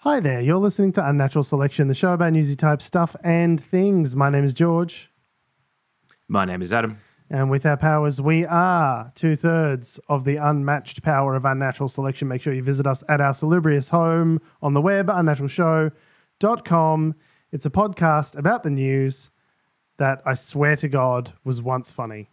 Hi there, you're listening to Unnatural Selection, the show about newsy type stuff and things. My name is George. My name is Adam. And with our powers, we are 2/3 of the unmatched power of Unnatural Selection. Make sure you visit us at our salubrious home on the web, unnaturalshow.com. It's a podcast about the news that I swear to God was once funny.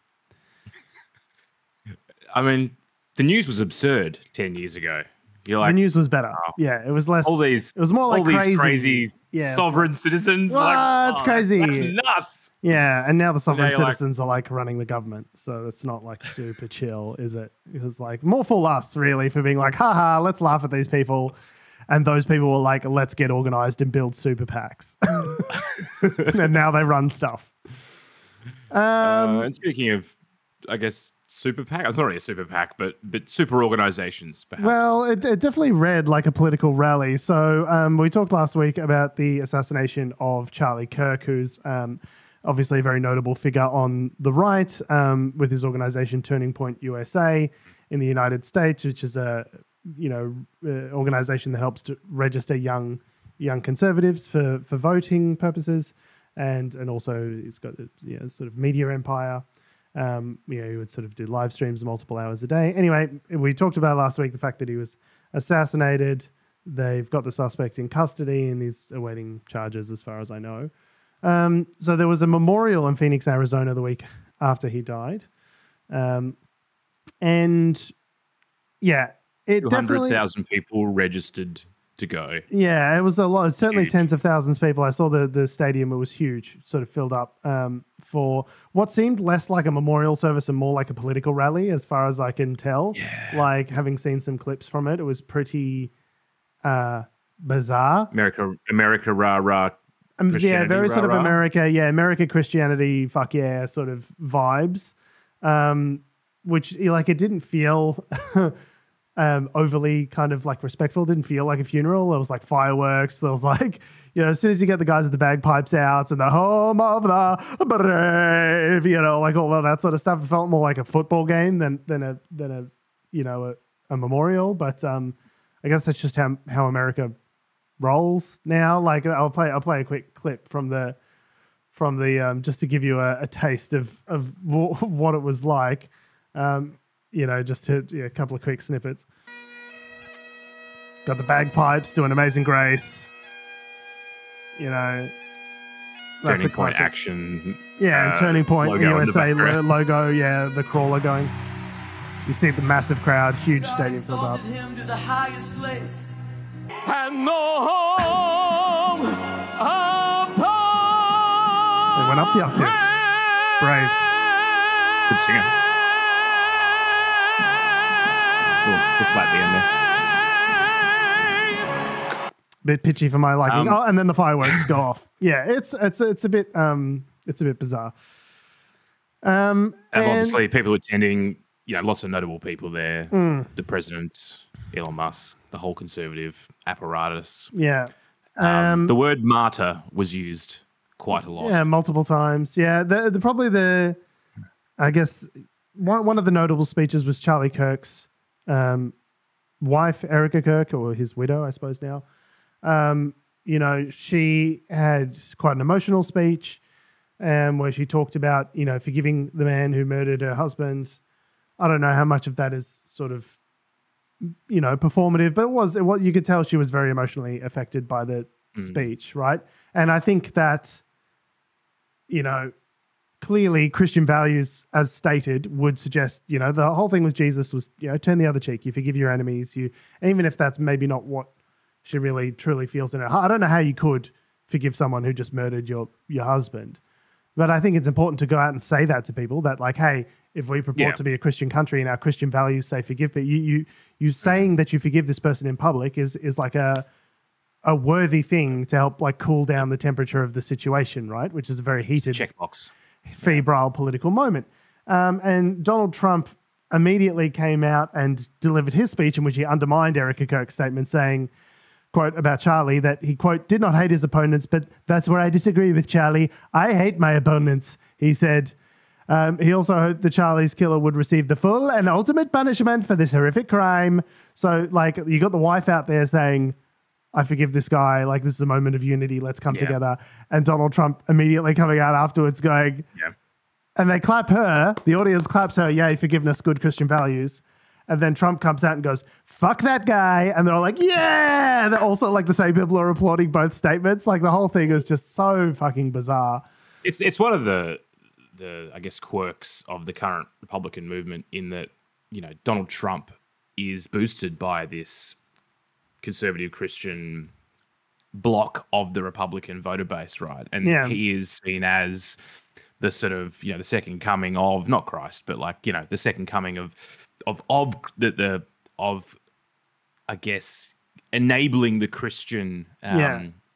I mean, the news was absurd 10 years ago. You're like, the news was better. Oh, yeah, it was less. It was more like these crazy sovereign citizens. It's crazy. That's nuts. Yeah, and now the sovereign Now citizens are like running the government, so it's not like super chill, is it? It was like more fool us really for being like, haha, let's laugh at these people, and those people were like, let's get organized and build super PACs, and now they run stuff. And speaking of, I guess, super PAC, it's not really a super PAC, but super organizations, perhaps. Well, it definitely read like a political rally. So we talked last week about the assassination of Charlie Kirk, who's obviously a very notable figure on the right, with his organization Turning Point USA in the United States, which is a organization that helps to register young conservatives for voting purposes, and also it's got sort of media empire. He would sort of do live streams multiple hours a day. Anyway, we talked about last week the fact that he was assassinated. They've got the suspect in custody and he's awaiting charges as far as I know. So there was a memorial in Phoenix, Arizona the week after he died. It 200,000 people registered to go. Yeah, it was a lot. Certainly huge. Tens of thousands of people. I saw the stadium. It was huge, sort of filled up for what seemed less like a memorial service and more like a political rally, as far as I can tell. Yeah. Like, having seen some clips from it, it was pretty bizarre. America, rah, rah. Yeah, very sort of rah, rah. America Christianity, fuck yeah, sort of vibes. Which, like, it didn't feel overly kind of like respectful. It didn't feel like a funeral. There was like fireworks. There was like, as soon as you get the guys with the bagpipes out and the home of the brave, like all of that sort of stuff, it felt more like a football game than a memorial. But I guess that's just how America rolls now. Like, I'll play a quick clip from the just to give you a taste of what it was like. Just a couple of quick snippets. Got the bagpipes doing Amazing Grace. That's Turning a Point classic. Action. Yeah, and Turning Point logo in the USA background. logo. Yeah, the crawler going. You see the massive crowd, huge stadium filled up. Him to the highest place. And no home apart. They went up the octave. Brave. Good singer. Bit flat at the end there. Bit pitchy for my liking. And then the fireworks go off. Yeah, it's a bit bizarre. And obviously people attending, lots of notable people there. The president, Elon Musk, the whole conservative apparatus. Yeah. The word martyr was used quite a lot. Yeah, multiple times. Yeah, I guess one of the notable speeches was Charlie Kirk's wife, Erika Kirk, or his widow, I suppose now. She had quite an emotional speech where she talked about, forgiving the man who murdered her husband. I don't know how much of that is sort of, performative, but it was you could tell she was very emotionally affected by the speech, right? And I think that, clearly Christian values, as stated, would suggest, the whole thing with Jesus was, turn the other cheek. You forgive your enemies. Even if that's maybe not what she really truly feels in her heart. I don't know how you could forgive someone who just murdered your husband. But I think it's important to go out and say that to people, that like, hey, if we purport to be a Christian country and our Christian values say forgive, but you saying that you forgive this person in public is like a worthy thing to help like cool down the temperature of the situation, right? Which is a very heated checkbox. Febrile political moment. And Donald Trump immediately came out and delivered his speech in which he undermined Erika Kirk's statement, saying, quote, about Charlie, that he, quote, did not hate his opponents, but that's where I disagree with Charlie. I hate my opponents, he said. He also hoped that Charlie's killer would receive the full and ultimate punishment for this horrific crime. So, like, you got the wife out there saying, I forgive this guy. Like, this is a moment of unity. Let's come together. And Donald Trump immediately coming out afterwards going, and they clap her. The audience claps her. Yay, forgiveness, good Christian values. And then Trump comes out and goes, fuck that guy. And they're all like, yeah. They're also like the same people are applauding both statements. Like, the whole thing is just so fucking bizarre. It's one of the I guess quirks of the current Republican movement in that, you know, Donald Trump is boosted by this conservative Christian block of the Republican voter base, right? And he is seen as the sort of, you know, the second coming of not Christ, but like, you know, the second coming of I guess enabling the Christian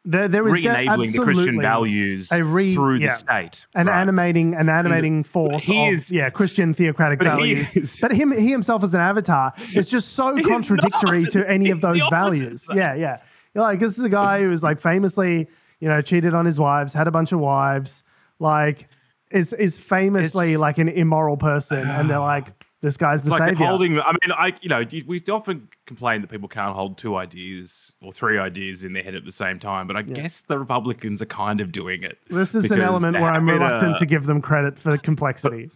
There was re-enabling the Christian values through the state. An animating force of Christian theocratic values. But he himself as an avatar is just so contradictory to any of those values. Yeah. Like, this is a guy who was like famously, you know, cheated on his wives, had a bunch of wives, like is famously like an immoral person. And they're like, this guy's the savior. We often complain that people can't hold two ideas or three ideas in their head at the same time, but I guess the Republicans are kind of doing it. This is an element where I'm reluctant to give them credit for complexity.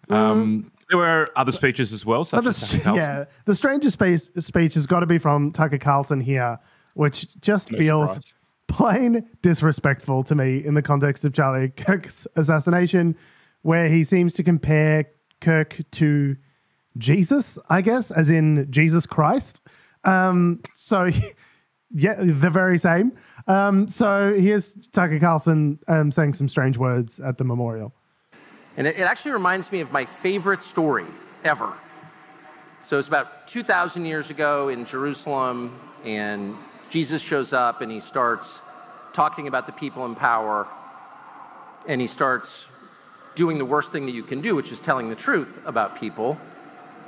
There were other speeches as well, such as Tucker Carlson. The strangest speech has got to be from Tucker Carlson here, which just feels plain disrespectful to me in the context of Charlie Kirk's assassination, where he seems to compare Kirk to Jesus, I guess, as in Jesus Christ. So, the very same. So here's Tucker Carlson saying some strange words at the memorial. And it actually reminds me of my favorite story ever. So it's about 2,000 years ago in Jerusalem, and Jesus shows up and he starts talking about the people in power, and he starts doing the worst thing that you can do, which is telling the truth about people,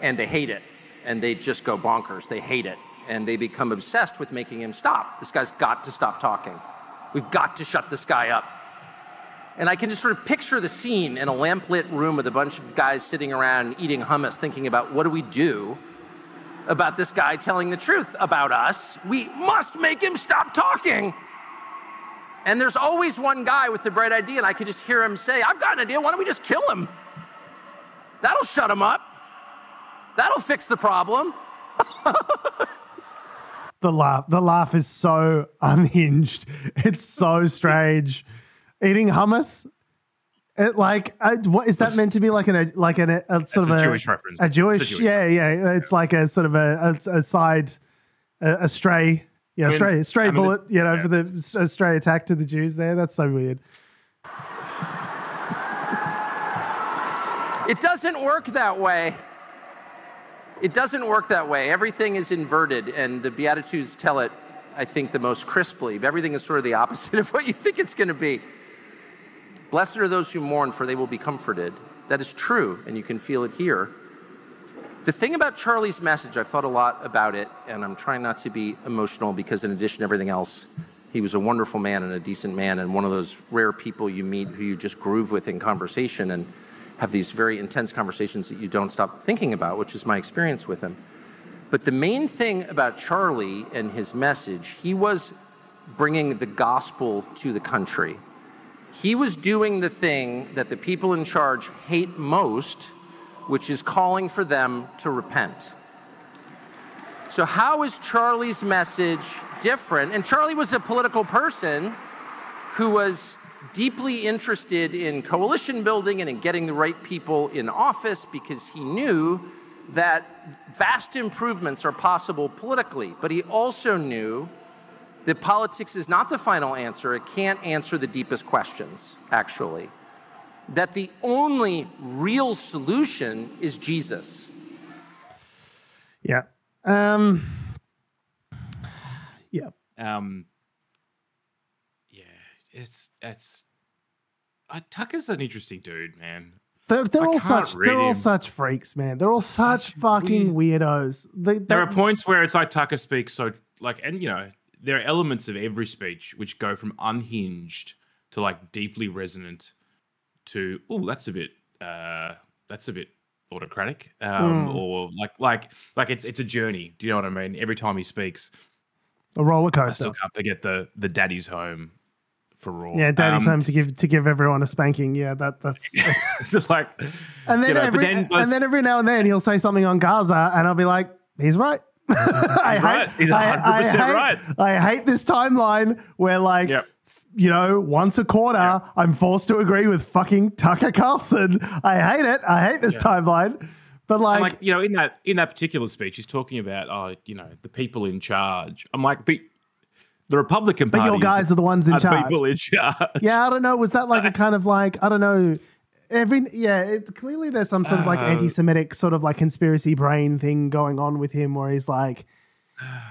and they hate it, and they just go bonkers. They hate it, and they become obsessed with making him stop. This guy's got to stop talking. We've got to shut this guy up. And I can just sort of picture the scene in a lamplit room with a bunch of guys sitting around eating hummus, thinking about what do we do about this guy telling the truth about us? We must make him stop talking. And there's always one guy with the bright idea, and I can just hear him say, I've got an idea, why don't we just kill him? That'll shut him up. That'll fix the problem. The laugh is so unhinged. It's so strange. Eating hummus? What is that meant to be like a sort of a Jewish reference? A Jewish, yeah. It's like a sort of a side, a stray. Yeah, stray bullet, for the stray attack to the Jews there. That's so weird. It doesn't work that way. It doesn't work that way. Everything is inverted, and the Beatitudes tell it, I think, the most crisply. Everything is sort of the opposite of what you think it's going to be. Blessed are those who mourn, for they will be comforted. That is true, and you can feel it here. The thing about Charlie's message, I've thought a lot about it, and I'm trying not to be emotional because in addition to everything else, he was a wonderful man and a decent man and one of those rare people you meet who you just groove with in conversation and have these very intense conversations that you don't stop thinking about, which is my experience with him. But the main thing about Charlie and his message, he was bringing the gospel to the country. He was doing the thing that the people in charge hate most, which is calling for them to repent. So how is Charlie's message different? And Charlie was a political person who was deeply interested in coalition building and in getting the right people in office because he knew that vast improvements are possible politically. But he also knew that politics is not the final answer. It can't answer the deepest questions, actually. That the only real solution is Jesus. Yeah. Tucker's an interesting dude, man. They're all such freaks, man. They're all such fucking weirdos. There are points where it's like Tucker speaks so there are elements of every speech which go from unhinged to like deeply resonant to that's a bit autocratic or like it's a journey. Do you know what I mean? Every time he speaks, A roller I coaster. still can't forget the Daddy's Home for Raw. Yeah, Daddy's home to give everyone a spanking. Yeah, that's It's just like, and then every now and then he'll say something on Gaza, and I'll be like, he's right. He's 100% right. I hate this timeline where once a quarter I'm forced to agree with fucking Tucker Carlson. I hate it. I hate this timeline. But in that particular speech, he's talking about the people in charge. I'm like, but the Republican Party. But your guys are the ones in charge. People in charge. Yeah, I don't know. Was that like a kind of like, I don't know. Clearly there's some sort of like anti-Semitic sort of like conspiracy brain thing going on with him, where he's like,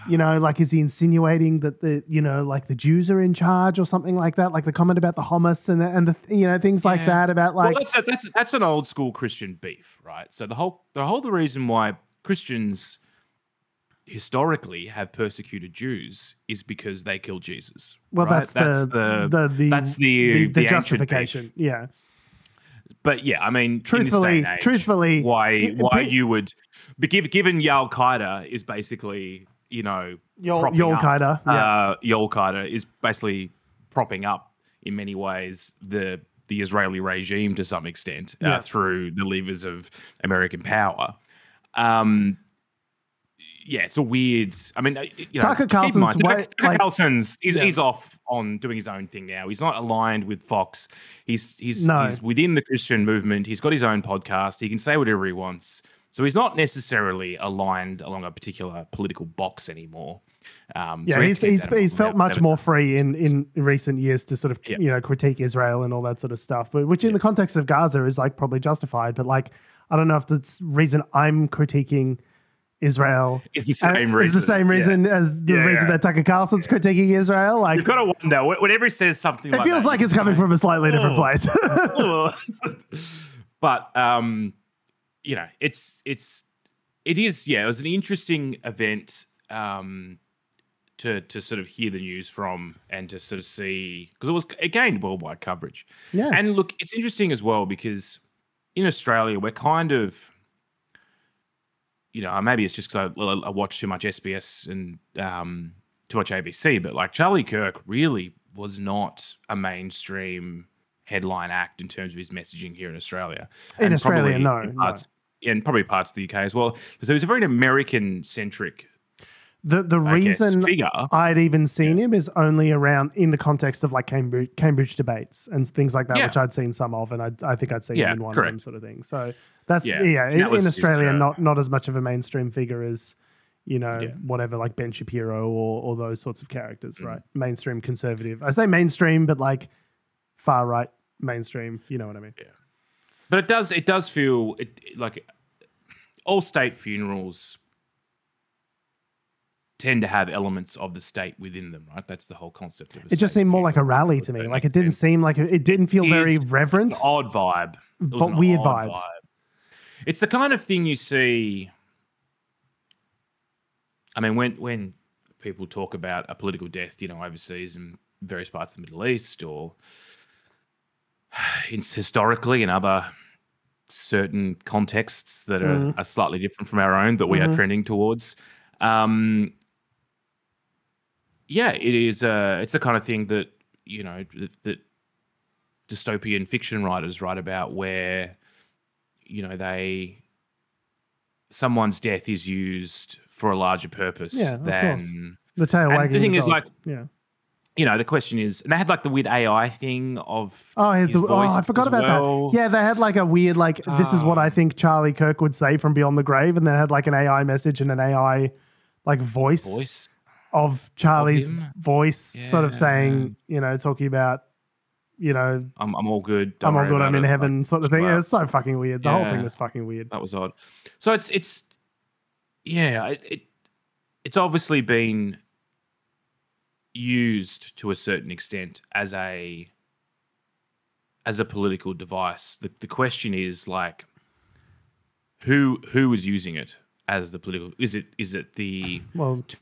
is he insinuating that the Jews are in charge or something like that? Like the comment about the hummus and the things like that about like. Well, that's an old school Christian beef, right? So the reason why Christians historically have persecuted Jews is because they killed Jesus. Well, right? that's the justification. Yeah. But yeah, I mean, truthfully, in this day and age, why you would, given Al Qaeda is basically, Al Qaeda is basically propping up in many ways the Israeli regime to some extent through the levers of American power. It's a weird. I mean, Tucker Carlson's he's off on doing his own thing now. He's not aligned with Fox. He's within the Christian movement. He's got his own podcast. He can say whatever he wants. So he's not necessarily aligned along a particular political box anymore. He's felt much more free in recent years to sort of critique Israel and all that sort of stuff, but which in the context of Gaza is like probably justified. But like, I don't know if the reason I'm critiquing Israel is the same reason as the reason that Tucker Carlson's critiquing Israel. Like, you've got to wonder whenever he says something. It feels like it's coming from a slightly different place. But it is. Yeah, it was an interesting event to sort of hear the news from and to sort of see, because it gained worldwide coverage. Yeah, and look, it's interesting as well because in Australia we're kind of. Maybe it's just because I watch too much SBS and too much ABC, but like Charlie Kirk really was not a mainstream headline act in terms of his messaging here in Australia. In Australia, no. And probably parts of the UK as well. So he's a very American-centric The reason figure. I'd even seen him is only around in the context of like Cambridge debates and things like that, which I'd seen some of, and I think I'd seen him in one of them sort of thing. So that's in Australia, not as much of a mainstream figure as whatever, like Ben Shapiro or those sorts of characters, right? Mainstream conservative. I say mainstream, but like far right mainstream. You know what I mean? Yeah. But it does feel like all state funerals tend to have elements of the state within them, right? That's the whole concept of it. It just seemed more like a rally to me. Like it didn't seem like it didn't feel very reverent. An odd vibe. But weird vibes. It's the kind of thing you see. I mean, when people talk about a political death, overseas in various parts of the Middle East or historically in other certain contexts that are slightly different from our own that we are trending towards. It is. It's the kind of thing that that dystopian fiction writers write about, where someone's death is used for a larger purpose than the tail wagging. The thing is, like, the question is, and they had like the weird AI thing of I forgot about that. Yeah, they had like a weird this is what I think Charlie Kirk would say from beyond the grave, and they had like an AI message and an AI like voice of Charlie's voice, sort of saying, talking about, I'm all good. I'm all good. I'm in heaven, sort of thing. It's so fucking weird. The whole thing was fucking weird. That was odd. So it's obviously been used to a certain extent as a political device. The question is, like, who is using it as the political? Is it the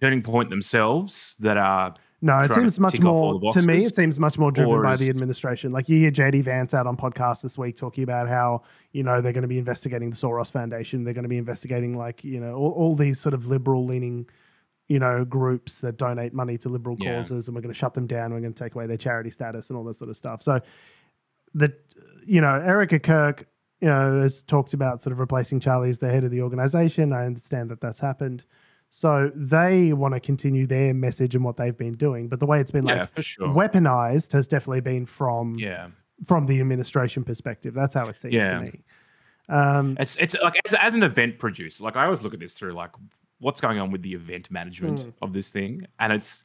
turning point themselves that are? No, it seems much more to me. It seems much more driven by the administration. Like, you hear JD Vance out on podcast this week talking about how they're going to be investigating the Soros Foundation. They're going to be investigating all these sort of liberal leaning groups that donate money to liberal causes, and we're going to shut them down. We're going to take away their charity status and all this sort of stuff. So Erika Kirk, has talked about sort of replacing Charlie as the head of the organization. I understand that that's happened. So they want to continue their message and what they've been doing. But the way it's been for sure. Weaponized has definitely been from the administration perspective. That's how it seems to me. It's like as an event producer, like I always look at this through like what's going on with the event management of this thing. And it's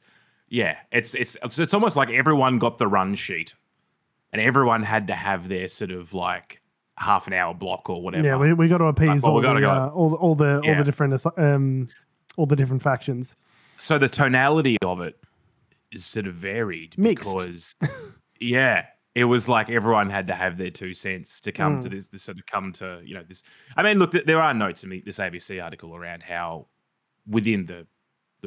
almost like everyone got the run sheet and everyone had to have their sort of like half an hour block or whatever. Yeah, we got to appease all the different factions. So the tonality of it is sort of varied. Mixed. Because it was like everyone had to have their 2 cents to come to this sort of come to, this. I mean, look, there are notes in this ABC article around how within the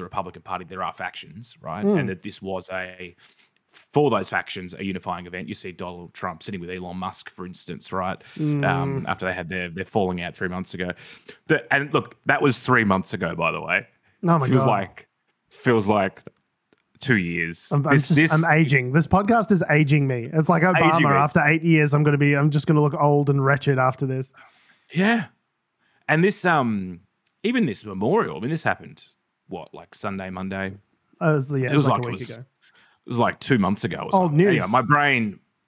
Republican Party there are factions, right? And that this was for those factions, a unifying event. You see Donald Trump sitting with Elon Musk, for instance, right? After they had their falling out 3 months ago. And look, that was 3 months ago, by the way. Oh my God. Feels like 2 years. I'm aging. This podcast is aging me. It's like Obama. After 8 years, I'm just going to look old and wretched after this. Yeah. And this, even this memorial, I mean, this happened, like Sunday, Monday? It was like a week ago. It was like 2 months ago or something. Old news. Anyway,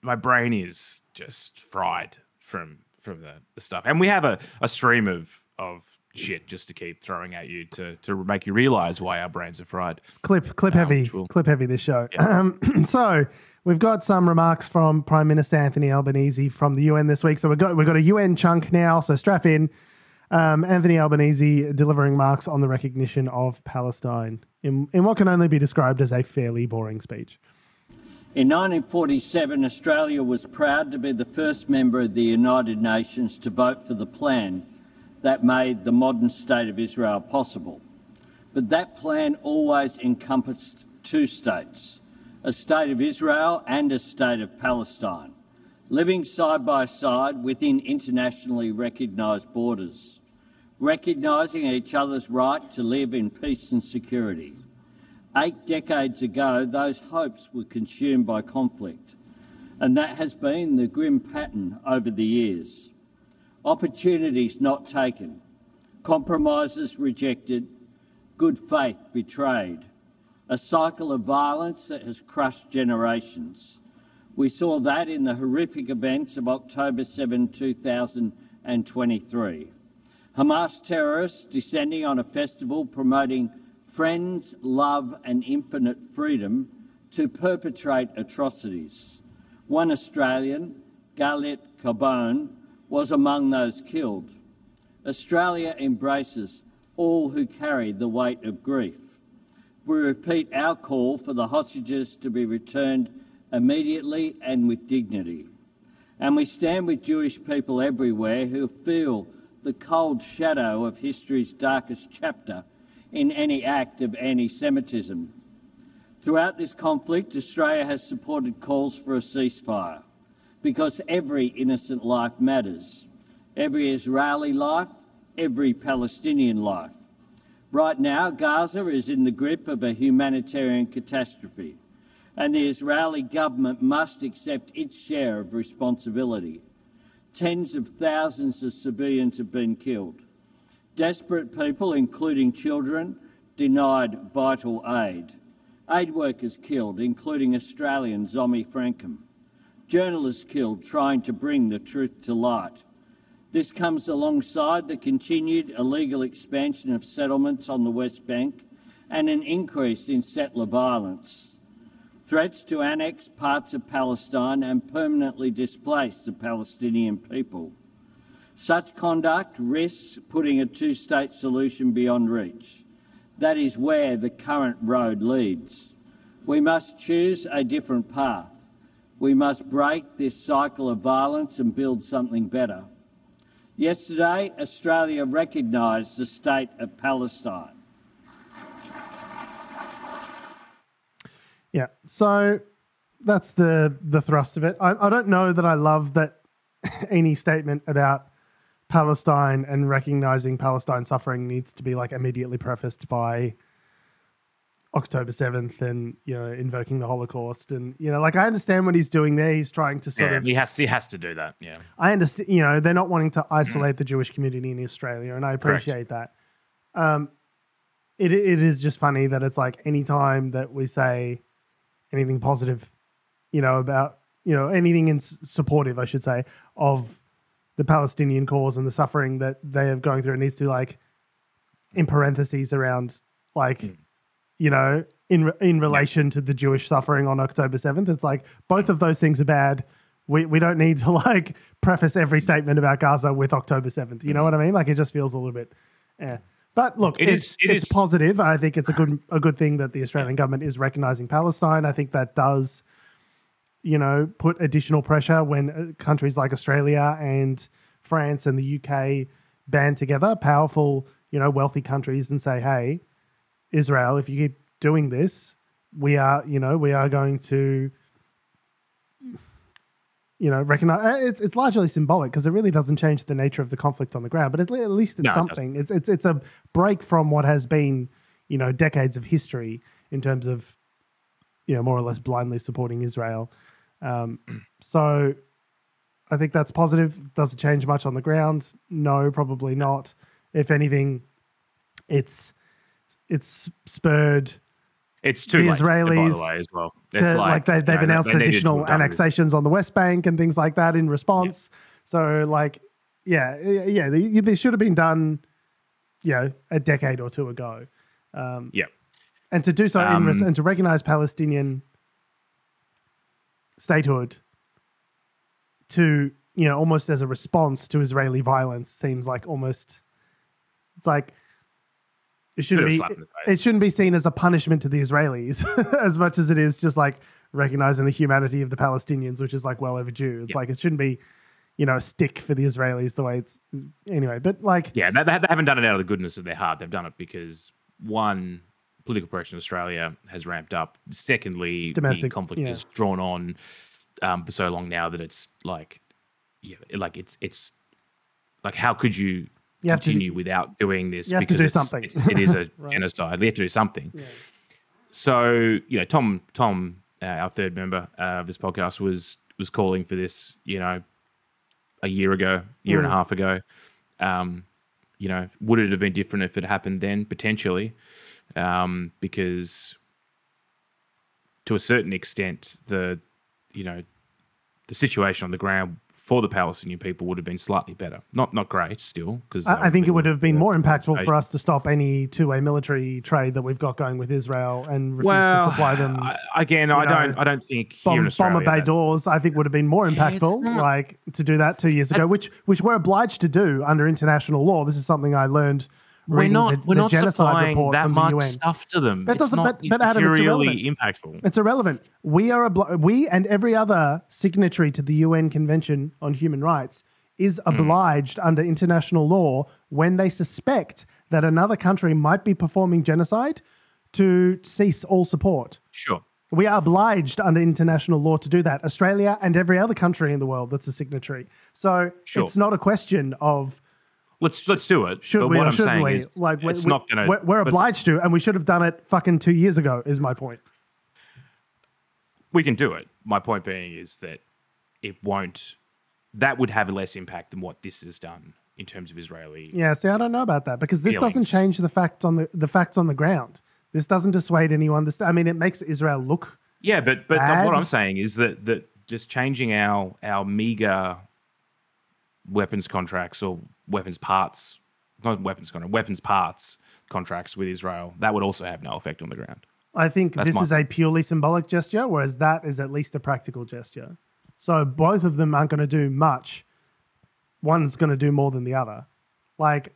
my brain is just fried from the stuff. And we have a stream of shit just to keep throwing at you to make you realize why our brains are fried. Clip heavy this show. Yeah. So we've got some remarks from Prime Minister Anthony Albanese from the UN this week. So we've got a UN chunk now. So strap in. Anthony Albanese delivering remarks on the recognition of Palestine in what can only be described as a fairly boring speech. In 1947, Australia was proud to be the first member of the United Nations to vote for the plan that made the modern state of Israel possible. But that plan always encompassed 2 states, a state of Israel and a state of Palestine, living side by side within internationally recognised borders, recognising each other's right to live in peace and security. 8 decades ago, those hopes were consumed by conflict, and that has been the grim pattern over the years. Opportunities not taken, compromises rejected, good faith betrayed, a cycle of violence that has crushed generations. We saw that in the horrific events of October 7, 2023. Hamas terrorists descending on a festival promoting friends, love and infinite freedom to perpetrate atrocities. One Australian, Galit Carbone, was among those killed. Australia embraces all who carry the weight of grief. We repeat our call for the hostages to be returned immediately and with dignity. And we stand with Jewish people everywhere who feel the cold shadow of history's darkest chapter in any act of anti-Semitism. Throughout this conflict, Australia has supported calls for a ceasefire because every innocent life matters. Every Israeli life, every Palestinian life. Right now, Gaza is in the grip of a humanitarian catastrophe, and the Israeli government must accept its share of responsibility. Tens of thousands of civilians have been killed. Desperate people, including children, denied vital aid. Aid workers killed, including Australian Zomi Frankham. Journalists killed trying to bring the truth to light. This comes alongside the continued illegal expansion of settlements on the West Bank and an increase in settler violence. Threats to annex parts of Palestine and permanently displace the Palestinian people. Such conduct risks putting a two-state solution beyond reach. That is where the current road leads. We must choose a different path. We must break this cycle of violence and build something better. Yesterday, Australia recognised the state of Palestine. Yeah, so that's the thrust of it. I don't know that I love that any statement about Palestine and recognising Palestine suffering needs to be like immediately prefaced by October 7th and, invoking the Holocaust. And, like, I understand what he's doing there. He's trying to sort of... He has to do that, yeah. I understand, they're not wanting to isolate the Jewish community in Australia, and I appreciate that. It is just funny that it's like any time that we say anything positive, about, anything supportive, I should say, of the Palestinian cause and the suffering that they are going through, it needs to, like, in parentheses around, like... in relation to the Jewish suffering on October 7th. It's like both of those things are bad. We don't need to like preface every statement about Gaza with October 7th. You know what I mean? Like it just feels a little bit, yeah. But look, it's positive. I think it's a good thing that the Australian government is recognizing Palestine. I think that does, put additional pressure when countries like Australia and France and the UK band together, powerful, wealthy countries, and say, hey, Israel, if you keep doing this, we are going to, recognize. It's largely symbolic because it really doesn't change the nature of the conflict on the ground. But at least it's something. It's a break from what has been, decades of history in terms of, more or less blindly supporting Israel. So I think that's positive. Does it change much on the ground? No, probably not. If anything, it's spurred. It's too late, Israelis, by the way, as well. It's they've announced additional annexations on the West Bank and things like that in response. Yeah. So, they should have been done, a decade or two ago. And to do so and to recognize Palestinian statehood to, almost as a response to Israeli violence seems like almost, it's like, it shouldn't be seen as a punishment to the Israelis as much as it is just like recognizing the humanity of the Palestinians, which is like well overdue. It's like it shouldn't be, a stick for the Israelis the way it's anyway. But like, they haven't done it out of the goodness of their heart. They've done it because one, political pressure in Australia has ramped up. Secondly, the conflict is drawn on for so long now that it's like, it's like how could you continue without doing this? You have to do something. It is a genocide. We have to do something. Yeah. So, Tom, our third member of this podcast, was calling for this, a year and a half ago. Would it have been different if it happened then? Potentially, because to a certain extent, the situation on the ground for the Palestinian people would have been slightly better. Not great still. Because I think it would have been more impactful for us to stop any two-way military trade that we've got going with Israel and refuse to supply them. I don't think here in Australia, bomber bay doors, I think would have been more impactful, to do that 2 years ago, which we're obliged to do under international law. This is something I learned reading the genocide report that from much the UN. Stuff to them. But it's not Adam, materially impactful. It's irrelevant. We and every other signatory to the UN Convention on Human Rights is obliged under international law when they suspect that another country might be performing genocide to cease all support. Sure. We are obliged under international law to do that. Australia and every other country in the world that's a signatory. So it's not a question of Let's do it. Should but we what or I'm shouldn't saying we? is Like, it's not going to... We're obliged to, and we should have done it fucking 2 years ago, is my point. We can do it. My point being is that it won't... That would have less impact than what this has done in terms of Israeli... Yeah, see, I don't know about that, because this doesn't change the facts on the facts on the ground. This doesn't dissuade anyone. It makes Israel look but what I'm saying is that just changing our meager weapons contracts or weapons parts contracts with Israel, that would also have no effect on the ground. I think this is a purely symbolic gesture, whereas that is at least a practical gesture. So both of them aren't going to do much. One's going to do more than the other. Like,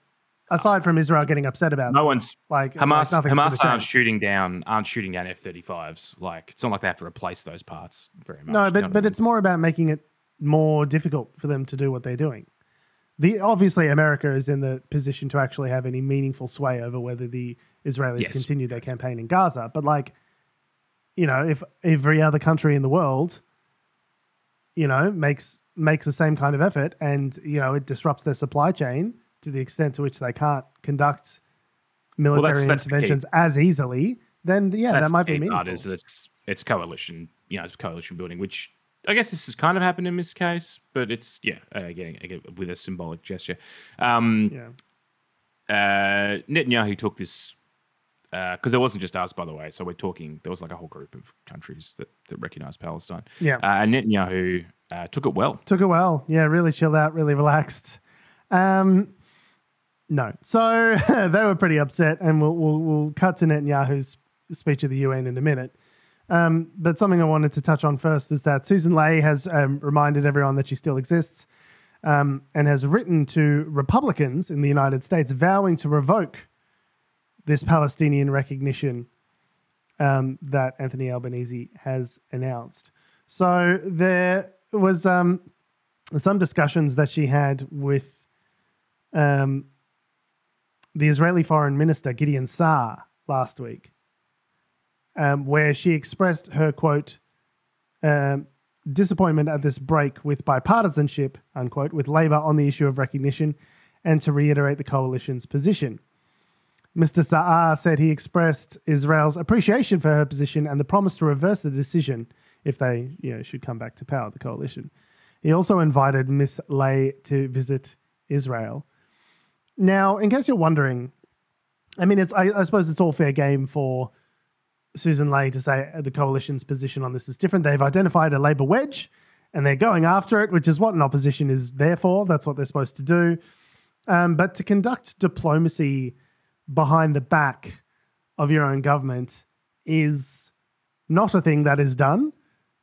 aside from Israel getting upset about Hamas aren't shooting down F-35s. Like, it's not like they have to replace those parts very much. No, but it's more about making it more difficult for them to do what they're doing. Obviously, America is in the position to actually have any meaningful sway over whether the Israelis continue their campaign in Gaza. But if every other country in the world, makes the same kind of effort and, it disrupts their supply chain to the extent to which they can't conduct military interventions as easily, then that might be meaningful. Is that it's coalition, it's coalition building, which I guess this has kind of happened in this case, but it's again with a symbolic gesture. Netanyahu took this because there wasn't just us, by the way. So we're talking. There was like a whole group of countries that recognized Palestine. Yeah, and Netanyahu took it well. Yeah, really chilled out, really relaxed. No, so they were pretty upset, and we'll cut to Netanyahu's speech at the UN in a minute. But something I wanted to touch on first is that Susan Ley has reminded everyone that she still exists, and has written to Republicans in the United States vowing to revoke this Palestinian recognition that Anthony Albanese has announced. So there was some discussions that she had with the Israeli Foreign Minister, Gideon Saar, last week, where she expressed her, quote, disappointment at this break with bipartisanship, unquote, with Labour on the issue of recognition, and to reiterate the coalition's position. Mr. Saar said he expressed Israel's appreciation for her position and the promise to reverse the decision if they should come back to power, the coalition. He also invited Ms. Ley to visit Israel. Now, in case you're wondering, I mean, I suppose it's all fair game for Susan Ley to say the coalition's position on this is different. They've identified a Labour wedge and they're going after it, which is what an opposition is there for. That's what they're supposed to do. But to conduct diplomacy behind the back of your own government is not a thing that is done.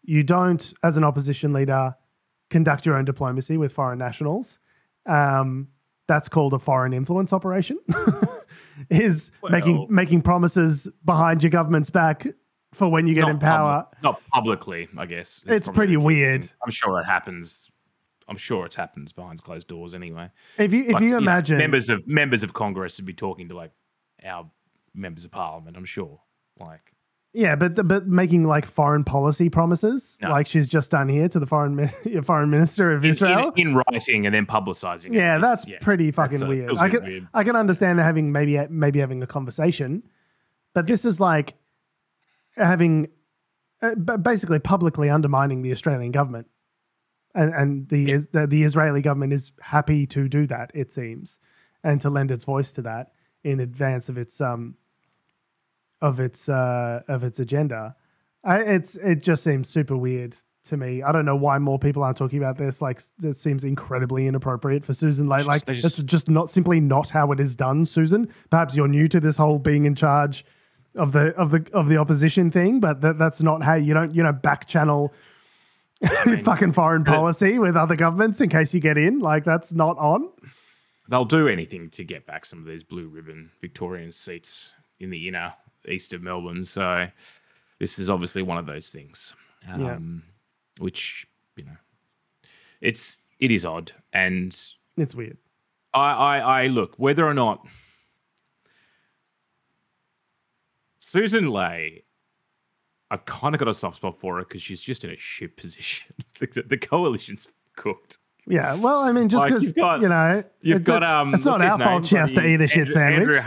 You don't, as an opposition leader, conduct your own diplomacy with foreign nationals. That's called a foreign influence operation. Making promises behind your government's back for when you get in power. Not publicly, I guess. It's pretty weird. I'm sure it happens. I'm sure it happens behind closed doors anyway. If you imagine members of Congress would be talking to like our members of Parliament, I'm sure. Yeah, but making like foreign policy promises, like she's just done here to the foreign minister of Israel in writing and then publicizing it. Yeah, that's pretty fucking weird. I can understand having maybe having a conversation, but this is like having basically publicly undermining the Australian government, and the Israeli government is happy to do that, it seems, and to lend its voice to that in advance of its agenda. It just seems super weird to me. I don't know why more people aren't talking about this. Like, it seems incredibly inappropriate for Susan Ley. It's just not how it is done, Susan. Perhaps you're new to this whole being in charge of the opposition thing, but that's not how you don't back channel fucking foreign policy with other governments in case you get in. Like, that's not on. They'll do anything to get back some of these blue ribbon Victorian seats in the inner east of Melbourne. So this is obviously one of those things, which, it is odd and it's weird. I look, whether or not Susan Ley, I've kind of got a soft spot for her because she's just in a shit position. The coalition's cooked. Yeah, well, I mean, just because, it's not our fault she has to eat a shit sandwich.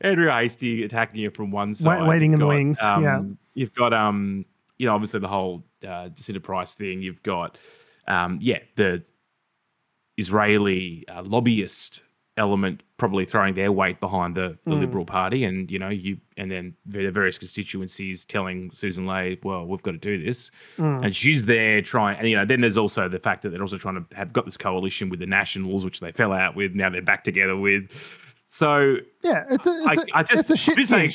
Andrew Hastie attacking you from one side. Waiting in the wings, You've got, obviously the whole Jacinta Price thing. You've got, the Israeli lobbyist element probably throwing their weight behind the Liberal Party, and then the various constituencies telling Susan Ley, well, we've got to do this, and she's there trying. And then there's also the fact that they're also trying to have got this coalition with the Nationals, which they fell out with. Now they're back together with. So yeah, it's a shit. I'm just saying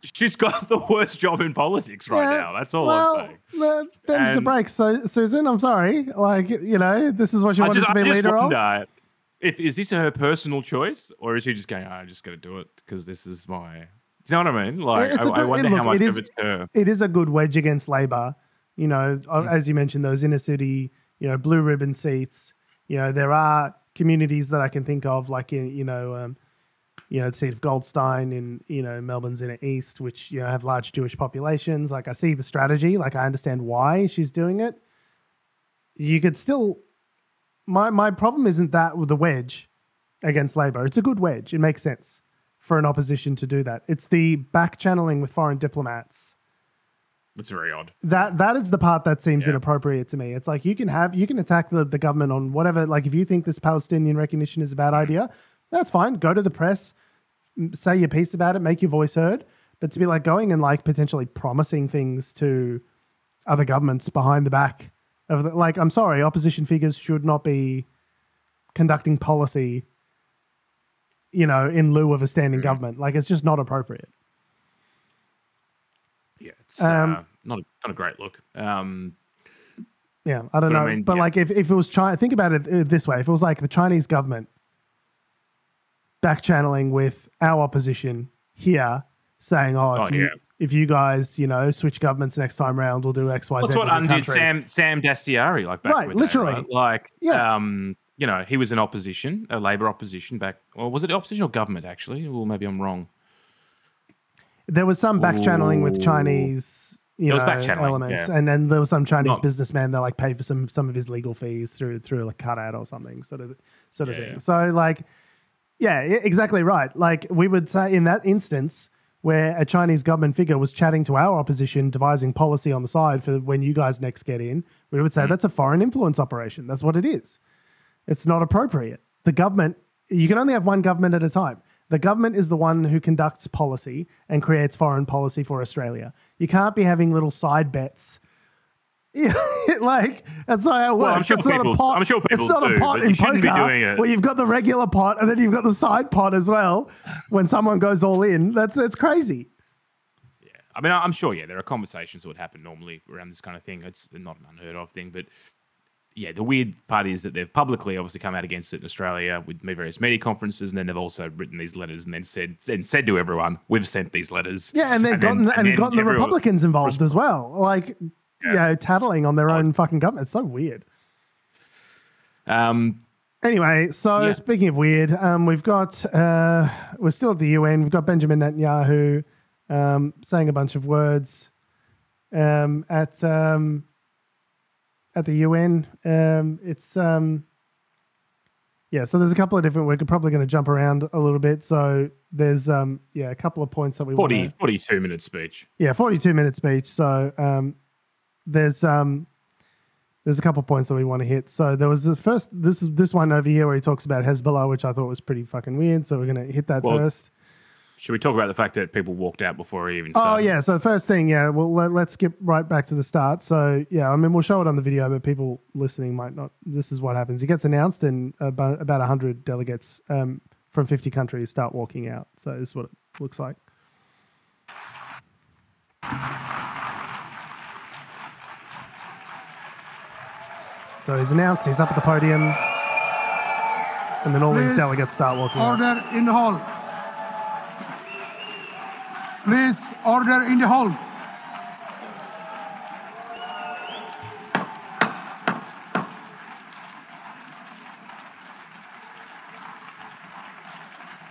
she's got the worst job in politics right now. That's all I'm saying. Them's the breaks. So Susan, I'm sorry. This is what she wanted to be leader of. Is this her personal choice, or is she just going, I'm just going to do it because this is my... Do you know what I mean? I wonder how much of it's her. It is a good wedge against Labour. As you mentioned, those inner city, blue ribbon seats. There are communities that I can think of, like the seat of Goldstein in Melbourne's inner east, which have large Jewish populations. Like, I see the strategy. Like, I understand why she's doing it. You could still... My problem isn't that with the wedge against Labour. It's a good wedge. It makes sense for an opposition to do that. It's the back channeling with foreign diplomats. That's very odd. That is the part that seems inappropriate to me. It's like you can attack the government on whatever. Like if you think this Palestinian recognition is a bad idea, that's fine. Go to the press, say your piece about it, make your voice heard. But to be like going and like potentially promising things to other governments behind the back of the, like, I'm sorry, opposition figures should not be conducting policy, in lieu of a standing government. Like it's just not appropriate. Yeah, it's not a great look. Yeah, I don't know. I mean, but like if it was China, think about it this way. If it was like the Chinese government back channeling with our opposition here saying, if you guys, switch governments next time round, we'll do X, Y, Z. That's what undid Sam Dastiari like back in the day, literally. Right? Like, he was an opposition, a Labor opposition back, or was it opposition or government actually? Or maybe I'm wrong. There was some back channeling with Chinese, elements, and then there was some Chinese businessman that like paid for some of his legal fees through like cutout or something, sort of thing. Yeah. So like, yeah, exactly right. Like we would say in that instance where a Chinese government figure was chatting to our opposition, devising policy on the side for when you guys next get in, we would say that's a foreign influence operation. That's what it is. It's not appropriate. The government, you can only have one government at a time. The government is the one who conducts policy and creates foreign policy for Australia. You can't be having little side bets. Like, that's not how it works. I'm sure it's not a pot. I'm sure people it's not do, a pot but in you shouldn't poker be doing it. where you've got the regular pot and then you've got the side pot as well when someone goes all in. That's crazy. Yeah. I mean, I'm sure, there are conversations that would happen normally around this kind of thing. It's not an unheard of thing, but yeah, the weird part is that they've publicly obviously come out against it in Australia with various media conferences, and then they've also written these letters and then said to everyone, "We've sent these letters." Yeah, and then gotten the Republicans involved as well, like tattling on their own fucking government. It's so weird. Anyway, so speaking of weird, we've got we're still at the UN. We've got Benjamin Netanyahu saying a bunch of words at the UN. So there's a couple of different, we're probably going to jump around a little bit. So there's a couple of points that we 42-minute speech. Yeah, 42-minute speech. So there's a couple of points that we want to hit. So there was the first, this one over here where he talks about Hezbollah, which I thought was pretty fucking weird. So we're going to hit that first. Should we talk about the fact that people walked out before he even started? Oh, yeah. So the first thing, well, let's skip right back to the start. So, I mean, we'll show it on the video, but people listening might not. This is what happens. He gets announced and about 100 delegates from 50 countries start walking out. So this is what it looks like. So he's announced, he's up at the podium, and then all these delegates start walking out. Order in the hall. Please, order in the hall.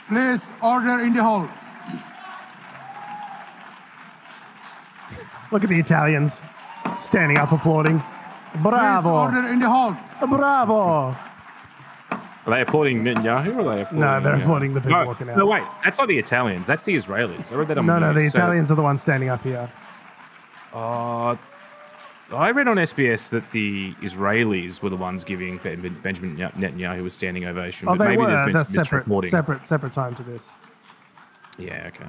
Please, order in the hall. Look at the Italians standing up applauding. Bravo. Please, order in the hall. Bravo. Are they applauding Netanyahu or are they applauding? No, they're applauding the people walking out. No, wait. That's not the Italians. That's the Israelis. I read that on No, the news. Italians are the ones standing up here. I read on SBS that the Israelis were the ones giving Benjamin Netanyahu a standing ovation. Oh, but they maybe were. There's been That's some separate time to this. Yeah, okay.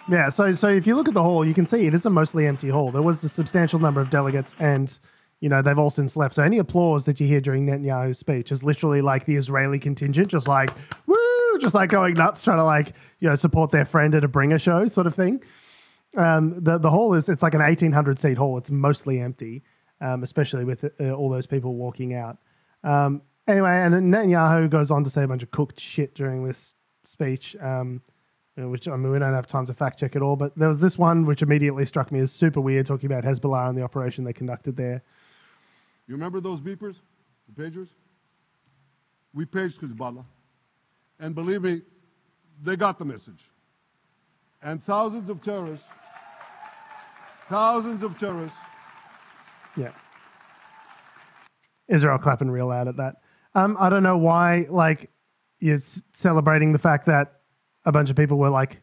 Yeah, so if you look at the hall, you can see it is a mostly empty hall. There was a substantial number of delegates and, they've all since left. So any applause that you hear during Netanyahu's speech is literally like the Israeli contingent, just like, woo, just like going nuts, trying to like, support their friend at a bringer show sort of thing. The hall it's like an 1,800 seat hall. It's mostly empty, especially with all those people walking out. Anyway, and Netanyahu goes on to say a bunch of cooked shit during this speech, which, I mean, we don't have time to fact check it all, but there was this one which immediately struck me as super weird, talking about Hezbollah and the operation they conducted there. You remember those beepers, the pagers? We paged Hezbollah. And believe me, they got the message. And thousands of terrorists. Yeah. Israel clapping real loud at that. I don't know why, like, you're celebrating the fact that a bunch of people were like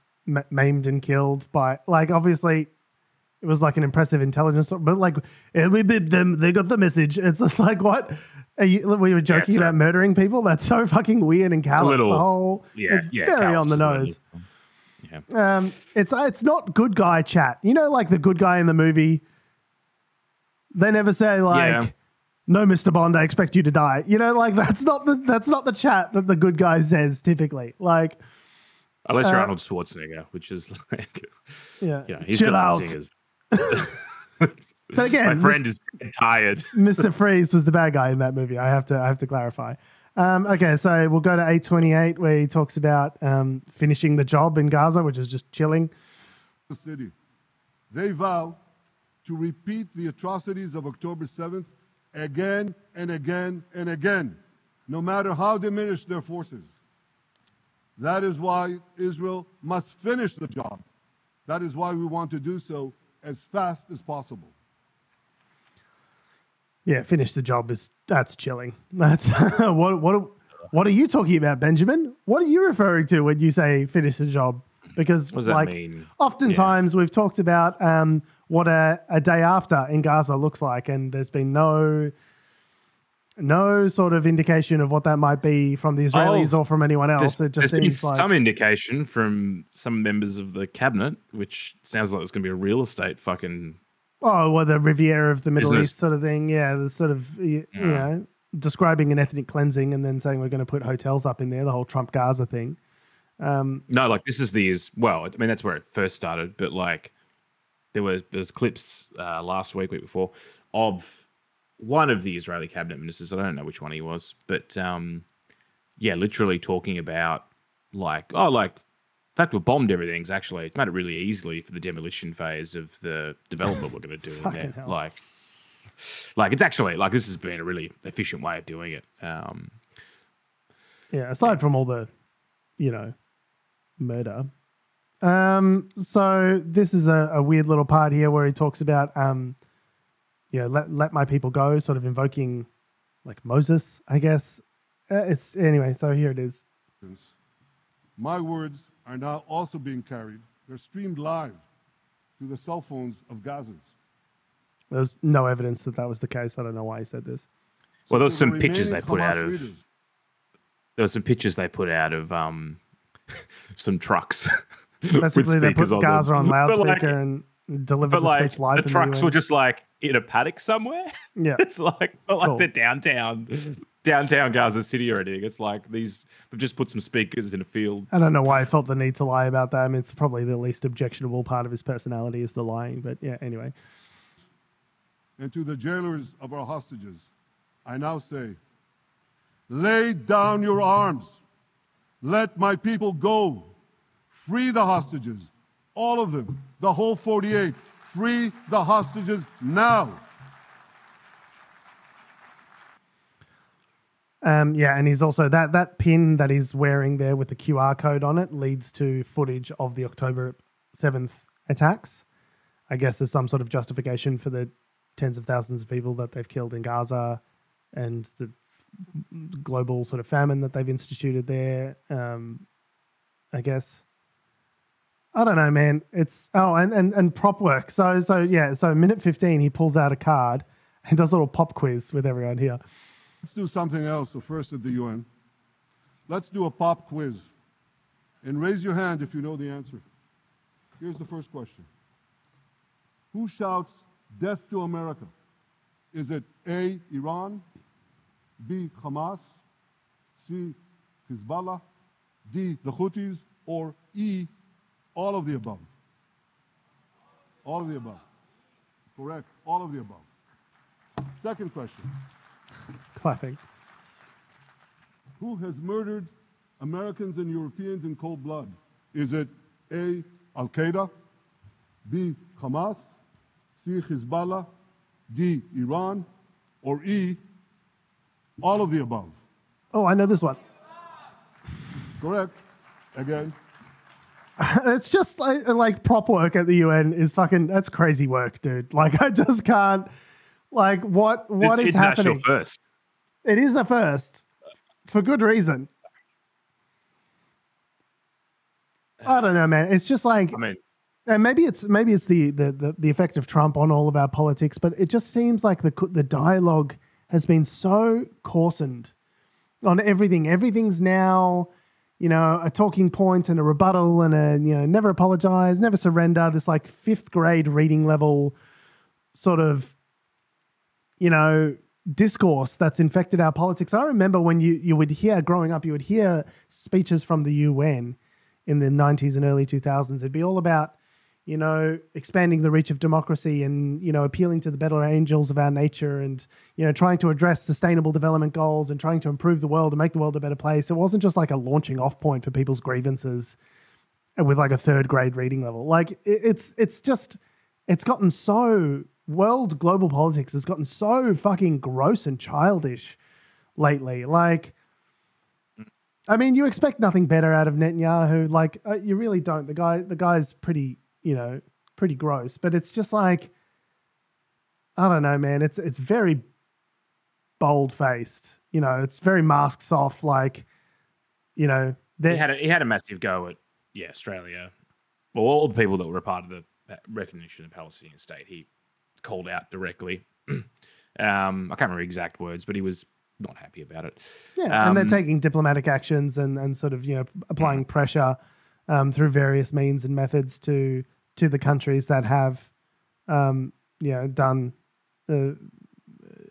maimed and killed by, like, obviously it was like an impressive intelligence, but like we bibbed them, they got the message. It's just like, what? We were joking about murdering people. That's so fucking weird and callous. The whole, it's very on the nose. Yeah. It's not good guy chat. You know, like the good guy in the movie. They never say like, "No, Mr. Bond, I expect you to die." You know, like that's not the chat that the good guy says typically. Like, unless you're Arnold Schwarzenegger, which is like, he's chill got out. some singers. But again, my friend is tired. Mr. Freeze was the bad guy in that movie. I have to clarify. Okay, so we'll go to 828 where he talks about finishing the job in Gaza, which is just chilling. The city. They vow to repeat the atrocities of October 7th again and again and again, no matter how diminished their forces. That is why Israel must finish the job. That is why we want to do so as fast as possible. Yeah, finish the job that's chilling. That's what are you talking about, Benjamin? What are you referring to when you say finish the job? Because what does that mean? Oftentimes we've talked about what a day after in Gaza looks like, and there's been no sort of indication of what that might be from the Israelis or from anyone else. It just seems like some indication from some members of the cabinet, which sounds like it's going to be a real estate fucking. Oh, well, the Riviera of the Middle business. East sort of thing. Yeah, the sort of, you know, describing an ethnic cleansing and then saying we're going to put hotels up in there, the whole Trump Gaza thing. No, like this is well, I mean, that's where it first started, but like there's clips last week before of one of the Israeli cabinet ministers. I don't know which one he was, but literally talking about in fact, we've bombed everything. Actually, it's made it really easily for the demolition phase of the development we're going to do in there. Hell. Like it's actually like this has been a really efficient way of doing it. Aside from all the, murder. So this is a weird little part here where he talks about, let my people go, sort of invoking like Moses, I guess. So here it is. My words are now also being carried. They're streamed live through the cell phones of Gazans. There's no evidence that was the case. I don't know why he said this. Well, there was some pictures they put out of. There were some pictures they put out of some trucks. Basically, they put Gaza on loudspeaker and delivered the speech live. The trucks were just like in a paddock somewhere. Yeah, it's like they're downtown Gaza City or anything. It's like they've just put some speakers in a field. I don't know why I felt the need to lie about that. I mean, it's probably the least objectionable part of his personality is the lying. But yeah, anyway. And to the jailers of our hostages, I now say, lay down your arms. Let my people go. Free the hostages. All of them. The whole 48. Free the hostages now. And he's also that pin that he's wearing there with the QR code on it leads to footage of the October 7th attacks. I guess there's some sort of justification for the tens of thousands of people that they've killed in Gaza and the global sort of famine that they've instituted there. I guess. I don't know, man. It's and prop work. So minute 15 he pulls out a card and does a little pop quiz with everyone here. Let's do something else, the first at the UN. Let's do a pop quiz. And raise your hand if you know the answer. Here's the first question. Who shouts death to America? Is it A, Iran, B, Hamas, C, Hezbollah, D, the Houthis, or E, all of the above? All of the above. Correct. All of the above. Second question. Clapping. Who has murdered Americans and Europeans in cold blood? Is it A, Al-Qaeda, B, Hamas, C, Hezbollah, D, Iran, or E, all of the above? Oh, I know this one. Correct. Again. It's just like prop work at the UN is fucking, that's crazy work, dude. Like, I just can't, like, what is happening? First. It is a first for good reason. I don't know, man. It's just like, I mean, and maybe it's the effect of Trump on all of our politics, but it just seems like the dialogue has been so coarsened on everything. Everything's now, a talking point and a rebuttal and a, never apologize, never surrender. This like 5th grade reading level sort of, discourse that's infected our politics. I remember when you would hear, growing up, you would hear speeches from the UN in the 90s and early 2000s. It'd be all about, expanding the reach of democracy and, appealing to the better angels of our nature and, trying to address sustainable development goals and trying to improve the world and make the world a better place. It wasn't just like a launching off point for people's grievances with like a 3rd grade reading level. Like it's gotten so, global politics has gotten so fucking gross and childish lately. Like, I mean, you expect nothing better out of Netanyahu. Like, you really don't. The guy's pretty, pretty gross. But it's just like, I don't know, man. It's very bold faced. It's very masks off. Like, he had a massive go at Australia. Well, all the people that were a part of the recognition of the Palestinian state. He called out directly. I can't remember exact words, but he was not happy about it. Yeah, and they're taking diplomatic actions and sort of, applying pressure through various means and methods to the countries that have,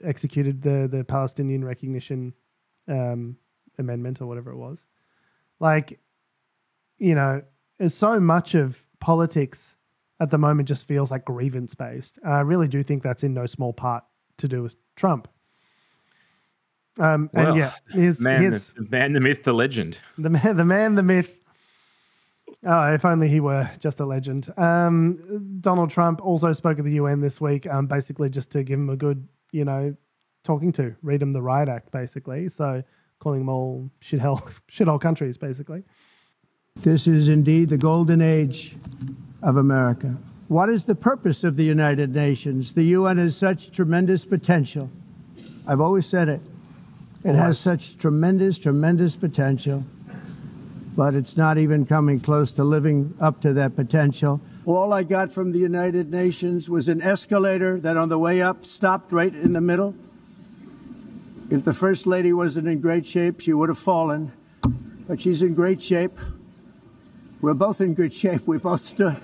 executed the Palestinian recognition amendment or whatever it was. Like, so much of politics at the moment just feels like grievance based. I really do think that's in no small part to do with Trump. And here's the man, the myth, the legend. The man, the myth. Oh, if only he were just a legend. Donald Trump also spoke at the UN this week, basically just to give him a good, talking to, read him the riot act, basically. So calling them all shithole countries, basically. This is indeed the golden age of America. What is the purpose of the United Nations? The UN has such tremendous potential. I've always said it. It has such tremendous, tremendous potential, but it's not even coming close to living up to that potential. All I got from the United Nations was an escalator that on the way up stopped right in the middle. If the First Lady wasn't in great shape, she would have fallen, but she's in great shape. We're both in good shape. We both stood.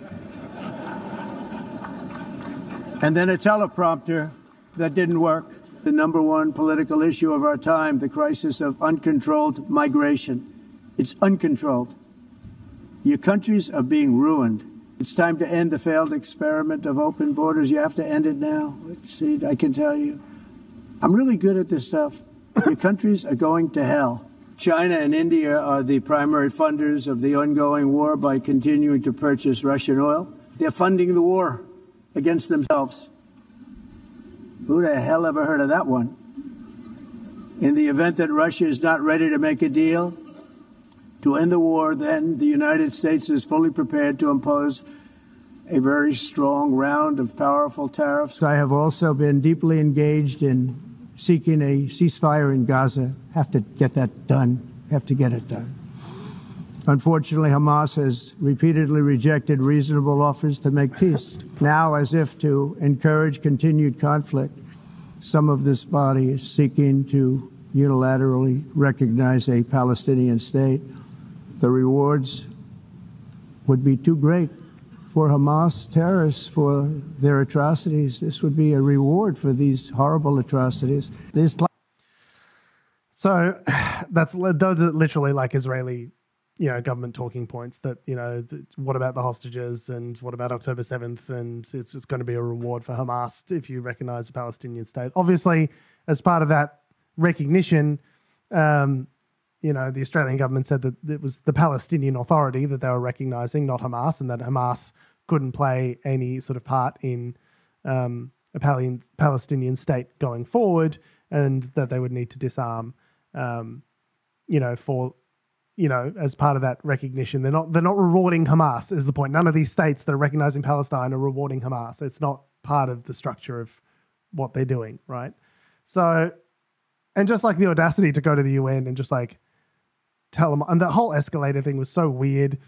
And then a teleprompter that didn't work. The number one political issue of our time, the crisis of uncontrolled migration. It's uncontrolled. Your countries are being ruined. It's time to end the failed experiment of open borders. You have to end it now. Let's see, I can tell you. I'm really good at this stuff. Your countries are going to hell. China and India are the primary funders of the ongoing war by continuing to purchase Russian oil. They're funding the war against themselves. Who the hell ever heard of that one? In the event that Russia is not ready to make a deal to end the war, then the United States is fully prepared to impose a very strong round of powerful tariffs. I have also been deeply engaged in seeking a ceasefire in Gaza. Have to get that done. Have to get it done. Unfortunately, Hamas has repeatedly rejected reasonable offers to make peace. Now, as if to encourage continued conflict, some of this body is seeking to unilaterally recognize a Palestinian state. The rewards would be too great for Hamas terrorists for their atrocities. This would be a reward for these horrible atrocities. So those are literally like Israeli, government talking points that, what about the hostages and what about October 7th? And it's going to be a reward for Hamas if you recognize the Palestinian state. Obviously, as part of that recognition, the Australian government said that it was the Palestinian Authority that they were recognizing, not Hamas, and that Hamas couldn't play any sort of part in a Palestinian state going forward, and that they would need to disarm, as part of that recognition. They're not rewarding Hamas is the point. None of these states that are recognizing Palestine are rewarding Hamas. It's not part of the structure of what they're doing, right? So, and just like the audacity to go to the UN and just like tell them, and the whole escalator thing was so weird.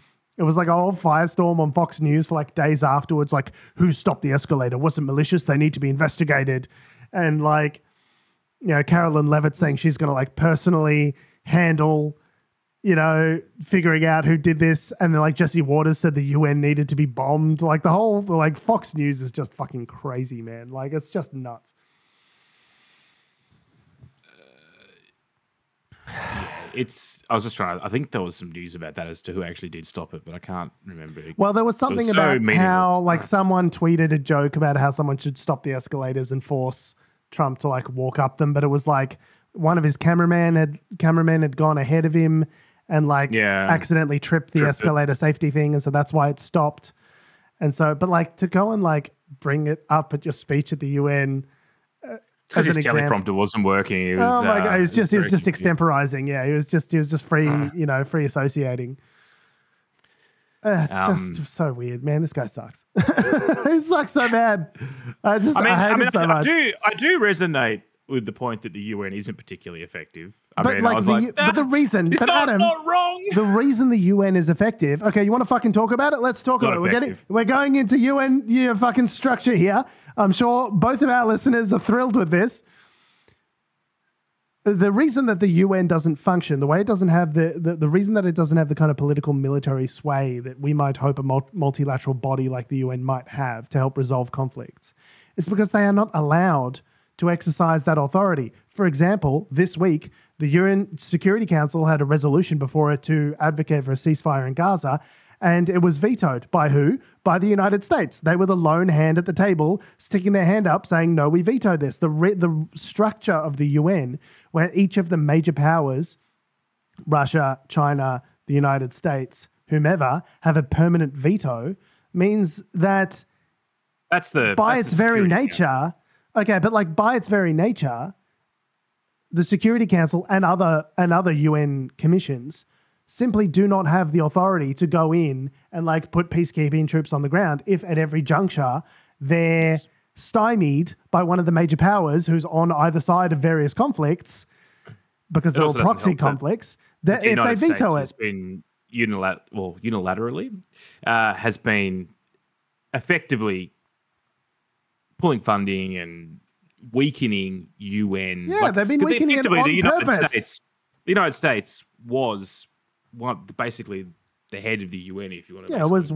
It was like a whole firestorm on Fox News for like days afterwards. Like, who stopped the escalator? Was it malicious? They need to be investigated. And like, you know, Carolyn Levitt saying she's going to like personally handle, you know, figuring out who did this. And then like Jesse Waters said the UN needed to be bombed. Like the whole, like Fox News is just fucking crazy, man. Like it's just nuts. I was just trying. I think there was some news about that as to who actually did stop it, but I can't remember. Well, there was something about how, like, someone tweeted a joke about how someone should stop the escalators and force Trump to like walk up them, but it was like one of his cameramen had gone ahead of him and like accidentally tripped the escalator safety thing, and so that's why it stopped. And so, but like to go and like bring it up at your speech at the UN. Because his teleprompter wasn't working. It was, oh my god! He was just extemporizing. Yeah, he was just free, you know, free associating. It's just so weird, man. This guy sucks. He sucks so bad. I hate him so much. I do resonate with the point that the UN isn't particularly effective. But the reason, Adam, not wrong. The reason the UN is effective. Okay, you want to fucking talk about it? Let's talk about it. We're going into UN fucking structure here. I'm sure both of our listeners are thrilled with this. The reason that the UN doesn't function, the way it doesn't have the reason that it doesn't have the kind of political military sway that we might hope a multilateral body like the UN might have to help resolve conflicts, is because they are not allowed to exercise that authority. For example, this week, the UN Security Council had a resolution before it to advocate for a ceasefire in Gaza, and it was vetoed. By who? By the United States. They were the lone hand at the table, sticking their hand up, saying, no, we vetoed this. The structure of the UN, where each of the major powers, Russia, China, the United States, whomever, have a permanent veto, means that by its very nature, the Security Council and other UN commissions simply do not have the authority to go in and like put peacekeeping troops on the ground if at every juncture they're stymied by one of the major powers who's on either side of various conflicts, because they're all proxy conflicts, that if they veto it. Has been unilaterally has been effectively pulling funding and weakening UN. Yeah, they've been weakening it on purpose. The United States was basically the head of the UN, if you want to. Yeah, was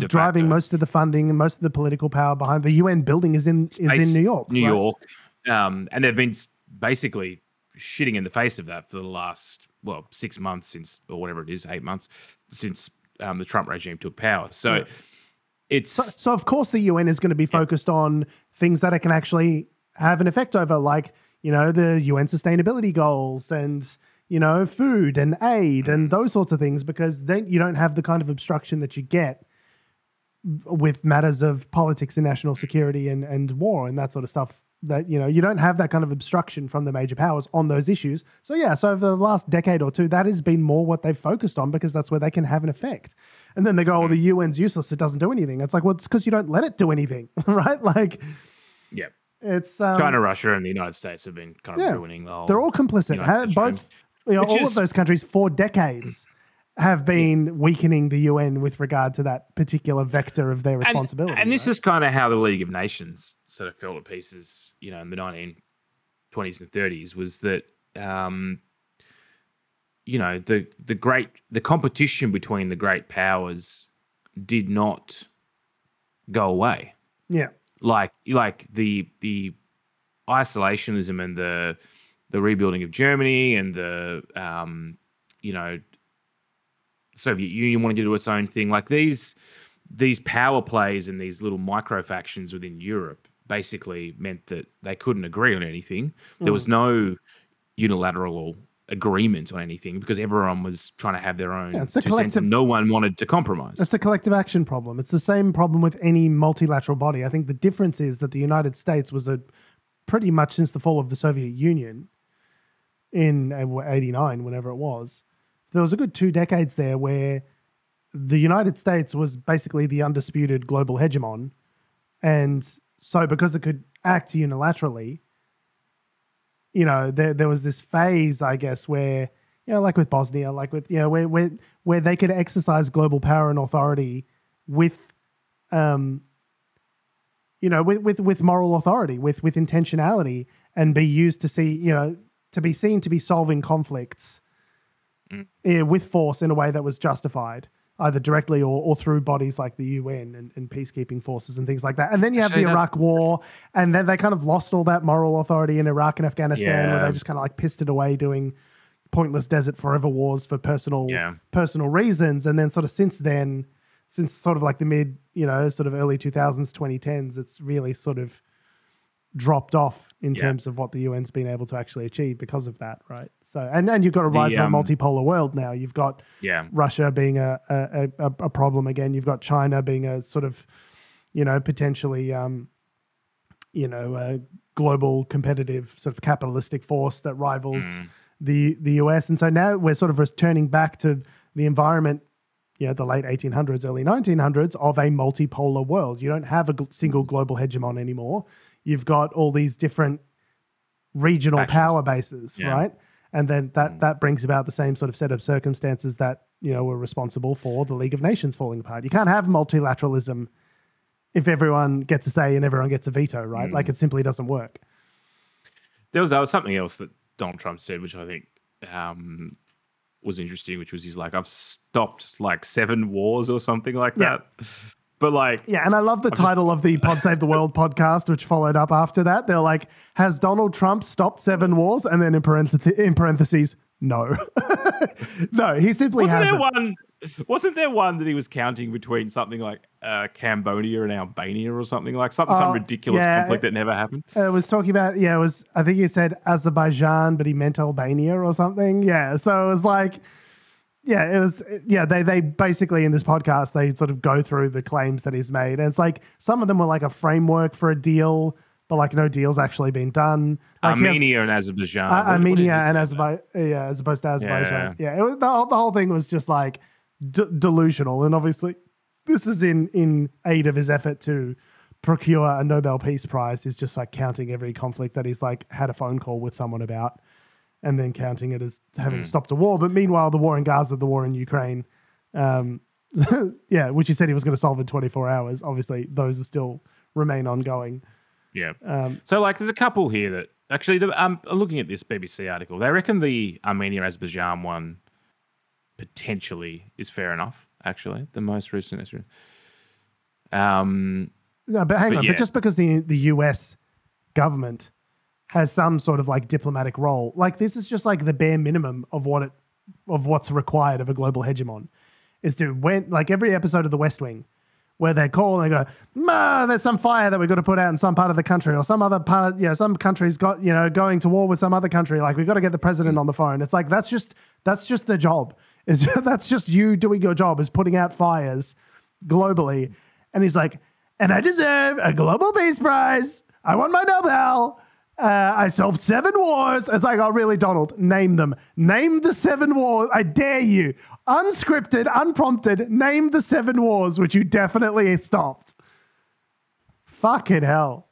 driving most of the funding and most of the political power behind the UN building is in New York. New York, and they've been basically shitting in the face of that for the last 6 months since, or whatever it is, 8 months since the Trump regime took power. So so of course the UN is going to be focused on things that it can actually have an effect over, like, you know, the UN sustainability goals and, you know, food and aid and those sorts of things, because then you don't have the kind of obstruction that you get with matters of politics and national security and war and that sort of stuff. That, you know, you don't have that kind of obstruction from the major powers on those issues. So over the last decade or two, that has been more what they've focused on, because that's where they can have an effect. And then they go, oh, the UN's useless, it doesn't do anything. It's like, well, it's because you don't let it do anything, right? Like, yeah. It's China, Russia, and the United States have been kind of ruining the whole. They're all complicit. Both, all of those countries for decades have been weakening the UN with regard to that particular vector of their responsibility. And this is kind of how the League of Nations sort of fell to pieces, you know, in the 1920s and 30s, was that, you know, the competition between the great powers did not go away. Yeah. Like the isolationism and the rebuilding of Germany and the you know, Soviet Union wanting to do its own thing. Like these power plays and these little micro factions within Europe basically meant that they couldn't agree on anything. There was no unilateral agreement on anything because everyone was trying to have their own two cents and no one wanted to compromise. It's a collective action problem. It's the same problem with any multilateral body. I think the difference is that the United States was pretty much since the fall of the Soviet Union in 89, whenever it was, there was a good 2 decades there where the United States was basically the undisputed global hegemon. And so because it could act unilaterally, you know, there was this phase, I guess, where, like with Bosnia, like with, where they could exercise global power and authority with, with moral authority, with intentionality, and be used to see, to be seen to be solving conflicts with force in a way that was justified, either directly or through bodies like the UN and peacekeeping forces and things like that. And then you have the Iraq War, and then they kind of lost all that moral authority in Iraq and Afghanistan, where they just kind of like pissed it away doing pointless desert forever wars for personal reasons. And then sort of since sort of like the mid, sort of early 2000s, 2010s, it's really sort of dropped off in terms of what the UN's been able to actually achieve because of that, right? So, and you've got a rise of a multipolar world now. You've got Russia being a problem again. You've got China being a sort of, potentially, a global competitive sort of capitalistic force that rivals the US. And so now we're sort of returning back to the environment, the late 1800s, early 1900s of a multipolar world. You don't have a single global hegemon anymore. You've got all these different regional power bases, right? And then that brings about the same sort of set of circumstances that, were responsible for the League of Nations falling apart. You can't have multilateralism if everyone gets a say and everyone gets a veto, right? Like it simply doesn't work. There was something else that Donald Trump said, which I think was interesting, which was he's like, I've stopped like 7 wars or something like that. But like, and I love the title of the Pod Save the World podcast, which followed up after that. They're like, has Donald Trump stopped 7 wars? And then in parentheses, no. No, he simply hasn't. Wasn't there one that he was counting between something like Cambodia and Albania or something like some ridiculous conflict that never happened? It was talking about, I think he said Azerbaijan, but he meant Albania or something. Yeah. So it was like, they basically in this podcast, they sort of go through the claims that he's made. And it's like, some of them were like a framework for a deal, but like no deal's actually been done. Like Armenia and Azerbaijan. Armenia and Azerbaijan, as opposed to Azerbaijan. Yeah, it was, the whole thing was just like delusional. And obviously this is in aid of his effort to procure a Nobel Peace Prize. He's just like counting every conflict that he's like had a phone call with someone about, and then counting it as having stopped a war. But meanwhile, the war in Gaza, the war in Ukraine, which he said he was going to solve in 24 hours. Obviously, those are still remain ongoing. Yeah. So, like, there's a couple here that actually, looking at this BBC article, they reckon the Armenia-Azerbaijan one potentially is fair enough, actually, the most recent history. No, but hang on. But just because the US government has some sort of like diplomatic role, like this is just like the bare minimum of what's required of a global hegemon, is to like every episode of The West Wing where they call and they go, there's some fire that we've got to put out in some part of the country, or some other part of, some country's got, going to war with some other country. Like we've got to get the president on the phone. It's like, that's just the job. That's just you doing your job, is putting out fires globally. And he's like, and I deserve a Global Peace Prize. I won my Nobel. I solved 7 wars. It's like, oh, really, Donald? Name them. Name the 7 wars. I dare you. Unscripted, unprompted, name the 7 wars, which you definitely stopped. Fucking hell.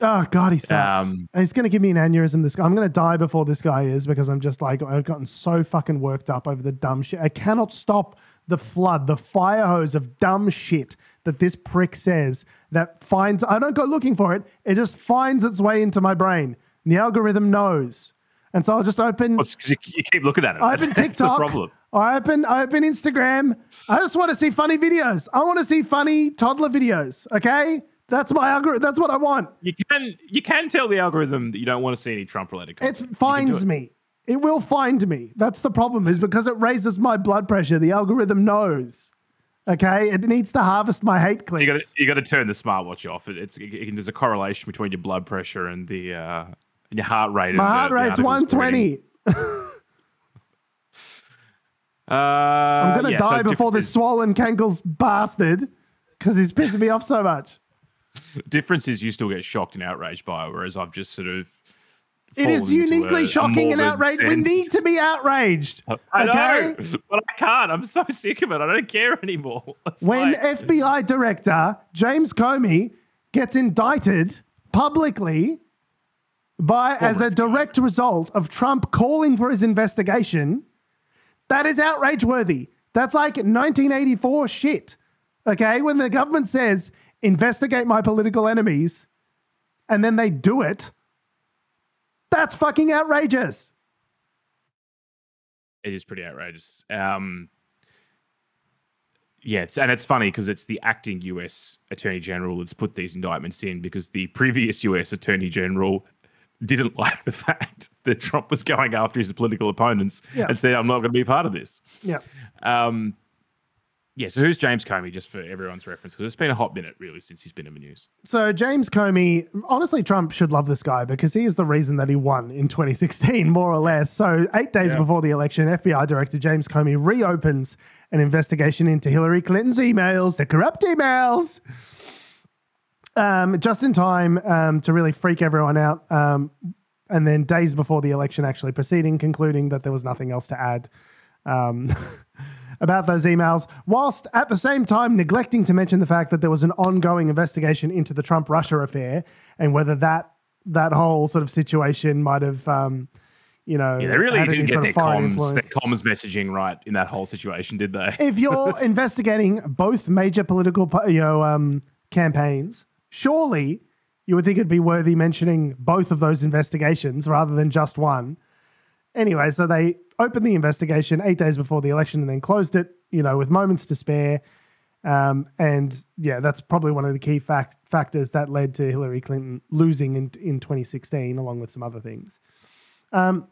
Oh, God, he sucks. He's going to give me an aneurysm. This guy. I'm going to die before this guy is, because I'm just like, I've gotten so fucking worked up over the dumb shit. I cannot stop the flood, the fire hose of dumb shit that this prick says that finds, I don't go looking for it. It just finds its way into my brain. And the algorithm knows. And so I'll just open. Well, because you keep looking at it. I open TikTok. That's the problem. I open Instagram. I just want to see funny videos. I want to see funny toddler videos. Okay. That's my algorithm. That's what I want. You can tell the algorithm that you don't want to see any Trump-related content. It finds me. It will find me. That's the problem, is because it raises my blood pressure. The algorithm knows. Okay, it needs to harvest my hate clicks. You got to turn the smartwatch off. There's a correlation between your blood pressure and the and your heart rate. My heart rate's 120. I'm gonna die before this swollen cankles bastard, because he's pissing me off so much. Difference is you still get shocked and outraged by it, whereas I've just sort of. It is uniquely shocking and outraged. We need to be outraged. I know, but I can't. I'm so sick of it. I don't care anymore. When FBI Director James Comey gets indicted publicly as a direct result of Trump calling for his investigation, that is outrage worthy. That's like 1984 shit. Okay, when the government says, investigate my political enemies, and then they do it, that's fucking outrageous. It is pretty outrageous. Yes, and it's funny because it's the acting US Attorney General that's put these indictments in, because the previous US Attorney General didn't like the fact that Trump was going after his political opponents and said, I'm not going to be part of this. Yeah. So who's James Comey, just for everyone's reference? Because it's been a hot minute, really, since he's been in the news. So James Comey, honestly, Trump should love this guy because he is the reason that he won in 2016, more or less. So 8 days before the election, FBI Director James Comey reopens an investigation into Hillary Clinton's emails, the corrupt emails, just in time to really freak everyone out. And then days before the election actually proceeding, concluding that there was nothing else to add about those emails, whilst at the same time neglecting to mention the fact that there was an ongoing investigation into the Trump-Russia affair and whether that whole sort of situation might have, they really didn't get their comms messaging right in that whole situation, did they? If you're investigating both major political, campaigns, surely you would think it'd be worthy mentioning both of those investigations rather than just one. Anyway, so they opened the investigation 8 days before the election and then closed it, with moments to spare. That's probably one of the key factors that led to Hillary Clinton losing in 2016, along with some other things. So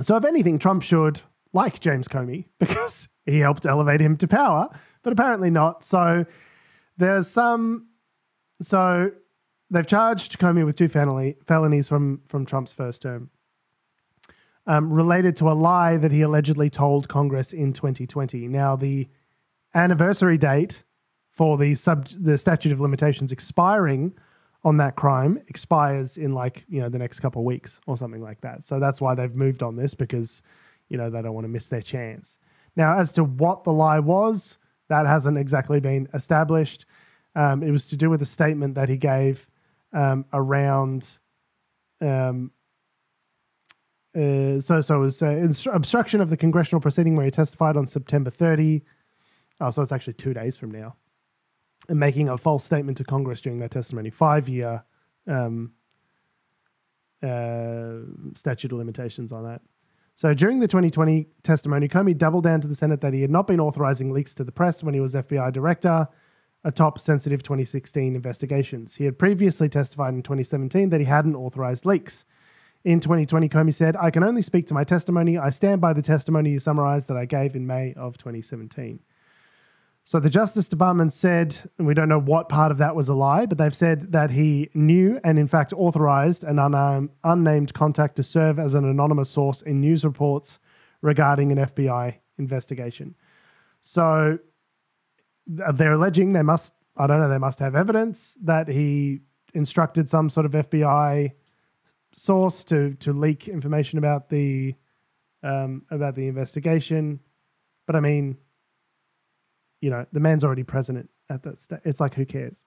if anything, Trump should like James Comey because he helped elevate him to power, but apparently not. So they've charged Comey with 2 felonies from Trump's first term. Related to a lie that he allegedly told Congress in 2020. Now, the anniversary date for the statute of limitations expiring on that crime expires in the next couple of weeks or something like that. So that's why they've moved on this, because, they don't want to miss their chance. Now, as to what the lie was, that hasn't exactly been established. It was to do with a statement that he gave around... So it was obstruction of the congressional proceeding where he testified on September 30. Oh, so it's actually 2 days from now. And making a false statement to Congress during that testimony. 5-year statute of limitations on that. So during the 2020 testimony, Comey doubled down to the Senate that he had not been authorizing leaks to the press when he was FBI director, atop sensitive 2016 investigations. He had previously testified in 2017 that he hadn't authorized leaks. In 2020, Comey said, I can only speak to my testimony. I stand by the testimony you summarized that I gave in May of 2017. So the Justice Department said, and we don't know what part of that was a lie, but they've said that he knew and in fact authorized an unnamed contact to serve as an anonymous source in news reports regarding an FBI investigation. So they're alleging they must have evidence that he instructed some sort of FBI source to leak information about the investigation. But I mean, the man's already president at that stage. It's like, who cares?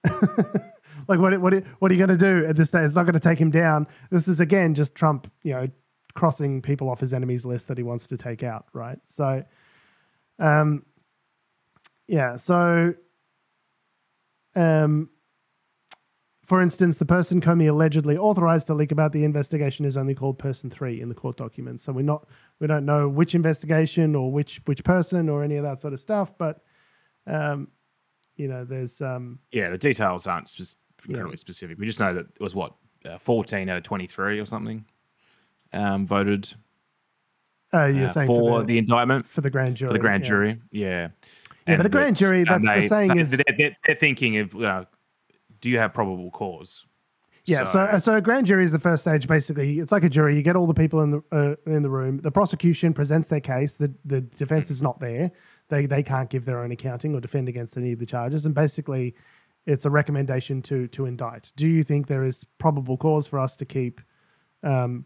Like, what are you going to do at this stage? It's not going to take him down. This is, again, just Trump, crossing people off his enemies list that he wants to take out, right? So, for instance, the person Comey allegedly authorized to leak about the investigation is only called Person 3 in the court documents. So we don't know which investigation or which person or any of that sort of stuff. But there's the details aren't incredibly specific. We just know that it was 14 out of 23 or something voted. You're saying for the indictment for the grand jury. For the grand jury, yeah. Yeah, but the grand jury, the saying is they're thinking of. Do you have probable cause? Yeah, so a grand jury is the first stage. Basically, it's like a jury. You get all the people in the room. The prosecution presents their case. The defense is not there. They can't give their own accounting or defend against any of the charges. And basically, it's a recommendation to indict. Do you think there is probable cause for us to keep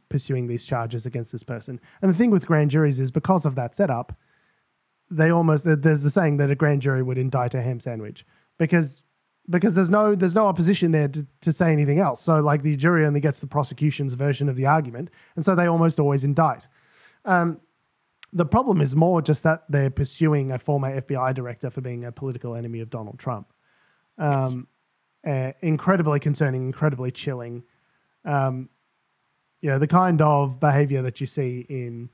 pursuing these charges against this person? And the thing with grand juries is because of that setup, there's the saying that a grand jury would indict a ham sandwich because because there's no opposition there to say anything else. So like the jury only gets the prosecution's version of the argument, and so they almost always indict. The problem is more just that they're pursuing a former FBI director for being a political enemy of Donald Trump. Incredibly concerning, incredibly chilling. The kind of behavior that you see in,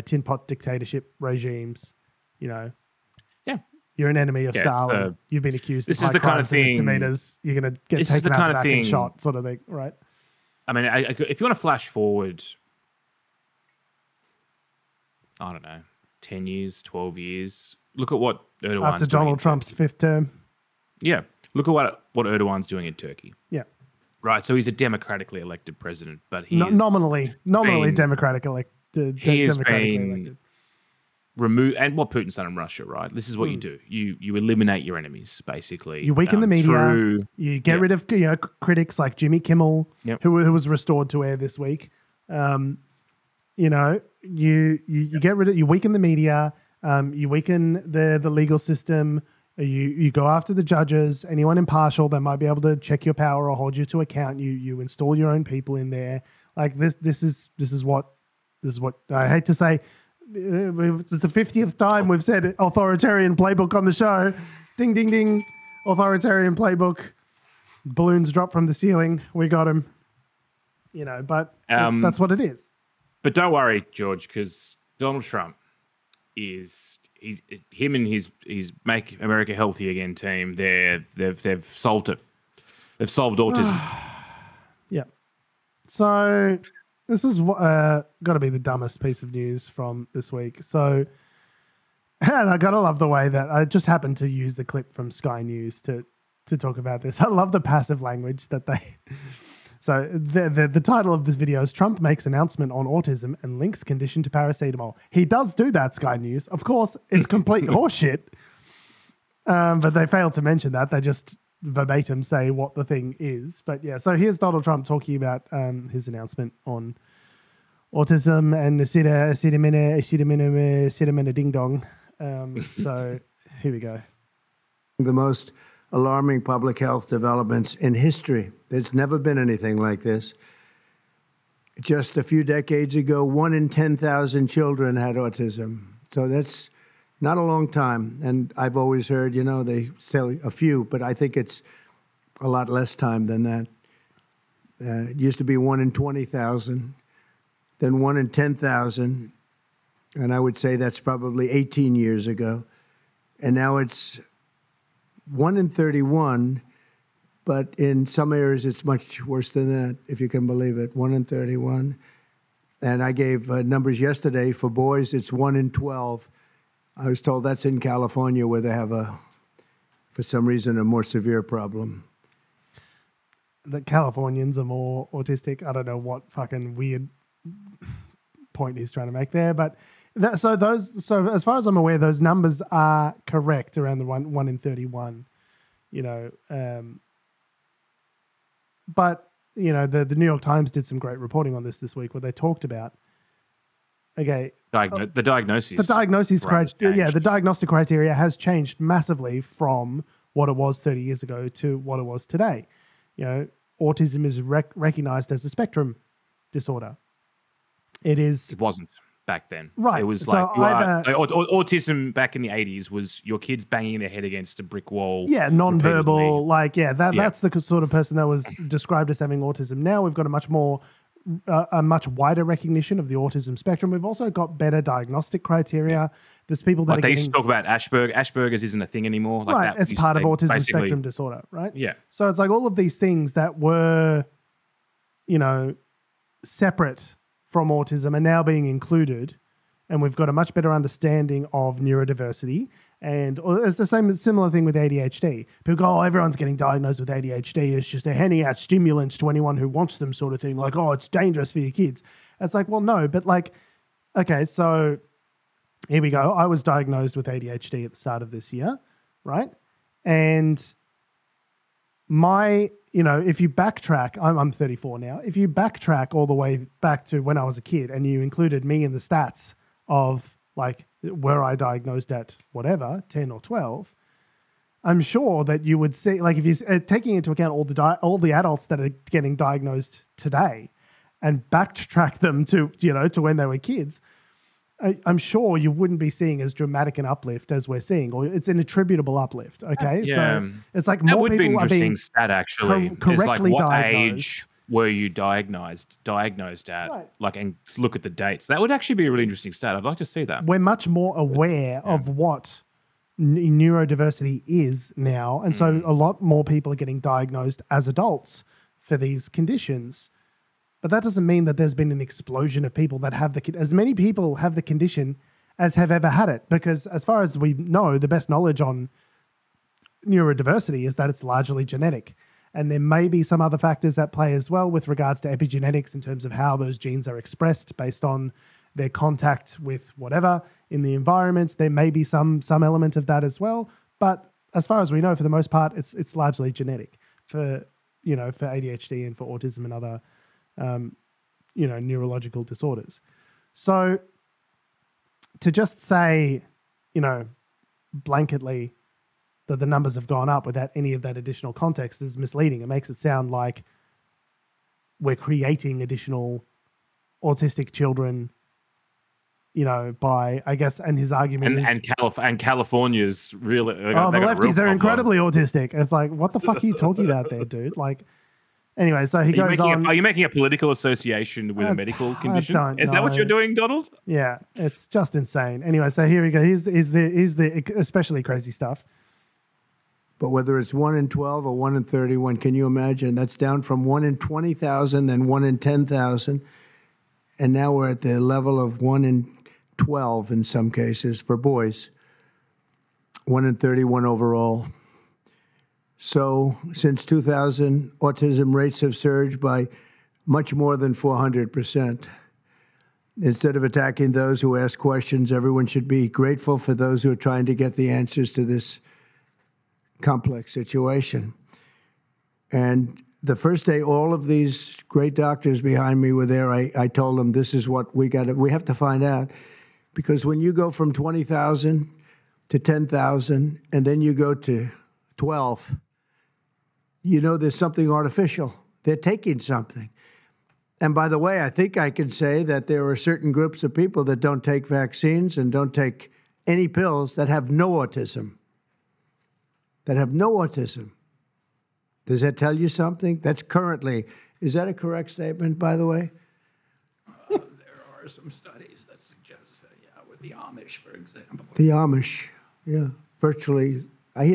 tin pot dictatorship regimes, You're an enemy of Stalin. You've been accused of high crimes and misdemeanors. You're going to get taken out back and shot, sort of thing, right? I mean, if you want to flash forward, I don't know, 10 years, 12 years, look at what Erdogan's doing. After Donald Trump's fifth term. Yeah. Look at what Erdogan's doing in Turkey. Yeah. Right. So he's a democratically elected president, but he nominally democratically elected. Remove, and what Putin's done in Russia, right? This is what you do. You eliminate your enemies, basically. You weaken the media. You get rid of critics like Jimmy Kimmel, who was restored to air this week. You get rid of. You weaken the media. You weaken the legal system. You go after the judges. Anyone impartial that might be able to check your power or hold you to account. You install your own people in there. Like this is what I hate to say. It's the 50th time we've said authoritarian playbook on the show. Ding, ding, ding. Authoritarian playbook. Balloons drop from the ceiling. We got him. But that's what it is. But don't worry, George, because Donald Trump him and his Make America Healthy Again team, they've solved it. They've solved autism. Yeah. So this is got to be the dumbest piece of news from this week. So, and I got to love the way that I just happened to use the clip from Sky News to talk about this. I love the passive language that they... So the title of this video is Trump makes announcement on autism and links condition to paracetamol. He does do that, Sky News. Of course, it's complete horseshit. But they failed to mention that. They just verbatim say what the thing is. But yeah, so here's Donald Trump talking about his announcement on autism and Sidamina ding dong. So here we go. The most alarming public health developments in history. There's never been anything like this. Just a few decades ago, 1 in 10,000 children had autism. So that's not a long time. And I've always heard, they say a few, but I think it's a lot less time than that. It used to be 1 in 20,000, then 1 in 10,000. And I would say that's probably 18 years ago. And now it's 1 in 31, but in some areas it's much worse than that, if you can believe it. 1 in 31. And I gave numbers yesterday. For boys, it's 1 in 12. I was told that's in California, where they have for some reason, a more severe problem. The Californians are more autistic. I don't know what fucking weird point he's trying to make there, but so as far as I'm aware, those numbers are correct around the 1 in 31. But the New York Times did some great reporting on this week, where they talked about the diagnosis. The diagnosis criteria, the diagnostic criteria has changed massively from what it was 30 years ago to what it was today. Autism is recognized as a spectrum disorder. It wasn't back then. Right. It was autism back in the 80s was your kids banging their head against a brick wall. Yeah, nonverbal. That's the sort of person that was described as having autism. Now we've got a much wider recognition of the autism spectrum. We've also got better diagnostic criteria. There's people that they used to talk about Asperger's isn't a thing anymore. Right, it's part of autism spectrum disorder, right? Yeah. So it's like all of these things that were, separate from autism are now being included, and we've got a much better understanding of neurodiversity. And it's the similar thing with ADHD. People go, oh, everyone's getting diagnosed with ADHD. It's just they're handing out stimulants to anyone who wants them, sort of thing. Like, oh, it's dangerous for your kids. It's like, well, no, but okay, so here we go. I was diagnosed with ADHD at the start of this year, right? And if you backtrack, I'm 34 now. If you backtrack all the way back to when I was a kid and you included me in the stats of were I diagnosed at whatever, 10 or 12, I'm sure that you would see, like if you're taking into account all the adults that are getting diagnosed today and backtrack them to, to when they were kids, I'm sure you wouldn't be seeing as dramatic an uplift as we're seeing, or it's an attributable uplift. Okay. Yeah. So it's like that more would be people an are being interesting stat, actually. correctly what diagnosed. age were you diagnosed at? Right. Like, and look at the dates. That would actually be a really interesting stat. I'd like to see that. We're much more aware of what neurodiversity is now. And so a lot more people are getting diagnosed as adults for these conditions. But that doesn't mean that there's been an explosion of people that have as many people have the condition as have ever had it. Because as far as we know, the best knowledge on neurodiversity is that it's largely genetic. And there may be some other factors at play as well with regards to epigenetics in terms of how those genes are expressed based on their contact with whatever in the environments. There may be some element of that as well. But as far as we know, for the most part, it's largely genetic for ADHD and for autism and other neurological disorders. So to just say, blanketly that the numbers have gone up without any of that additional context is misleading. It makes it sound like we're creating additional autistic children, by, I guess, and his argument is... And California's really... the lefties are incredibly autistic. It's like, what the fuck are you talking about there, dude? Like... Anyway, so he goes on. Are you making a political association with a medical condition? Is that what you're doing, Donald? Yeah, it's just insane. Anyway, so here we go. Here's the especially crazy stuff. But whether it's 1 in 12 or 1 in 31, can you imagine? That's down from 1 in 20,000, then 1 in 10,000. And now we're at the level of 1 in 12 in some cases for boys. 1 in 31 overall. So since 2000, autism rates have surged by much more than 400%. Instead of attacking those who ask questions, everyone should be grateful for those who are trying to get the answers to this complex situation. And the first day all of these great doctors behind me were there, I told them this is what we have to find out. Because when you go from 20,000 to 10,000 and then you go to 12, there's something artificial. They're taking something. And by the way, I think I can say that there are certain groups of people that don't take vaccines and don't take any pills that have no autism. Does that tell you something? That's currently, is that a correct statement, by the way? There are some studies that suggest that, with the Amish, for example. The Amish, yeah. Virtually, I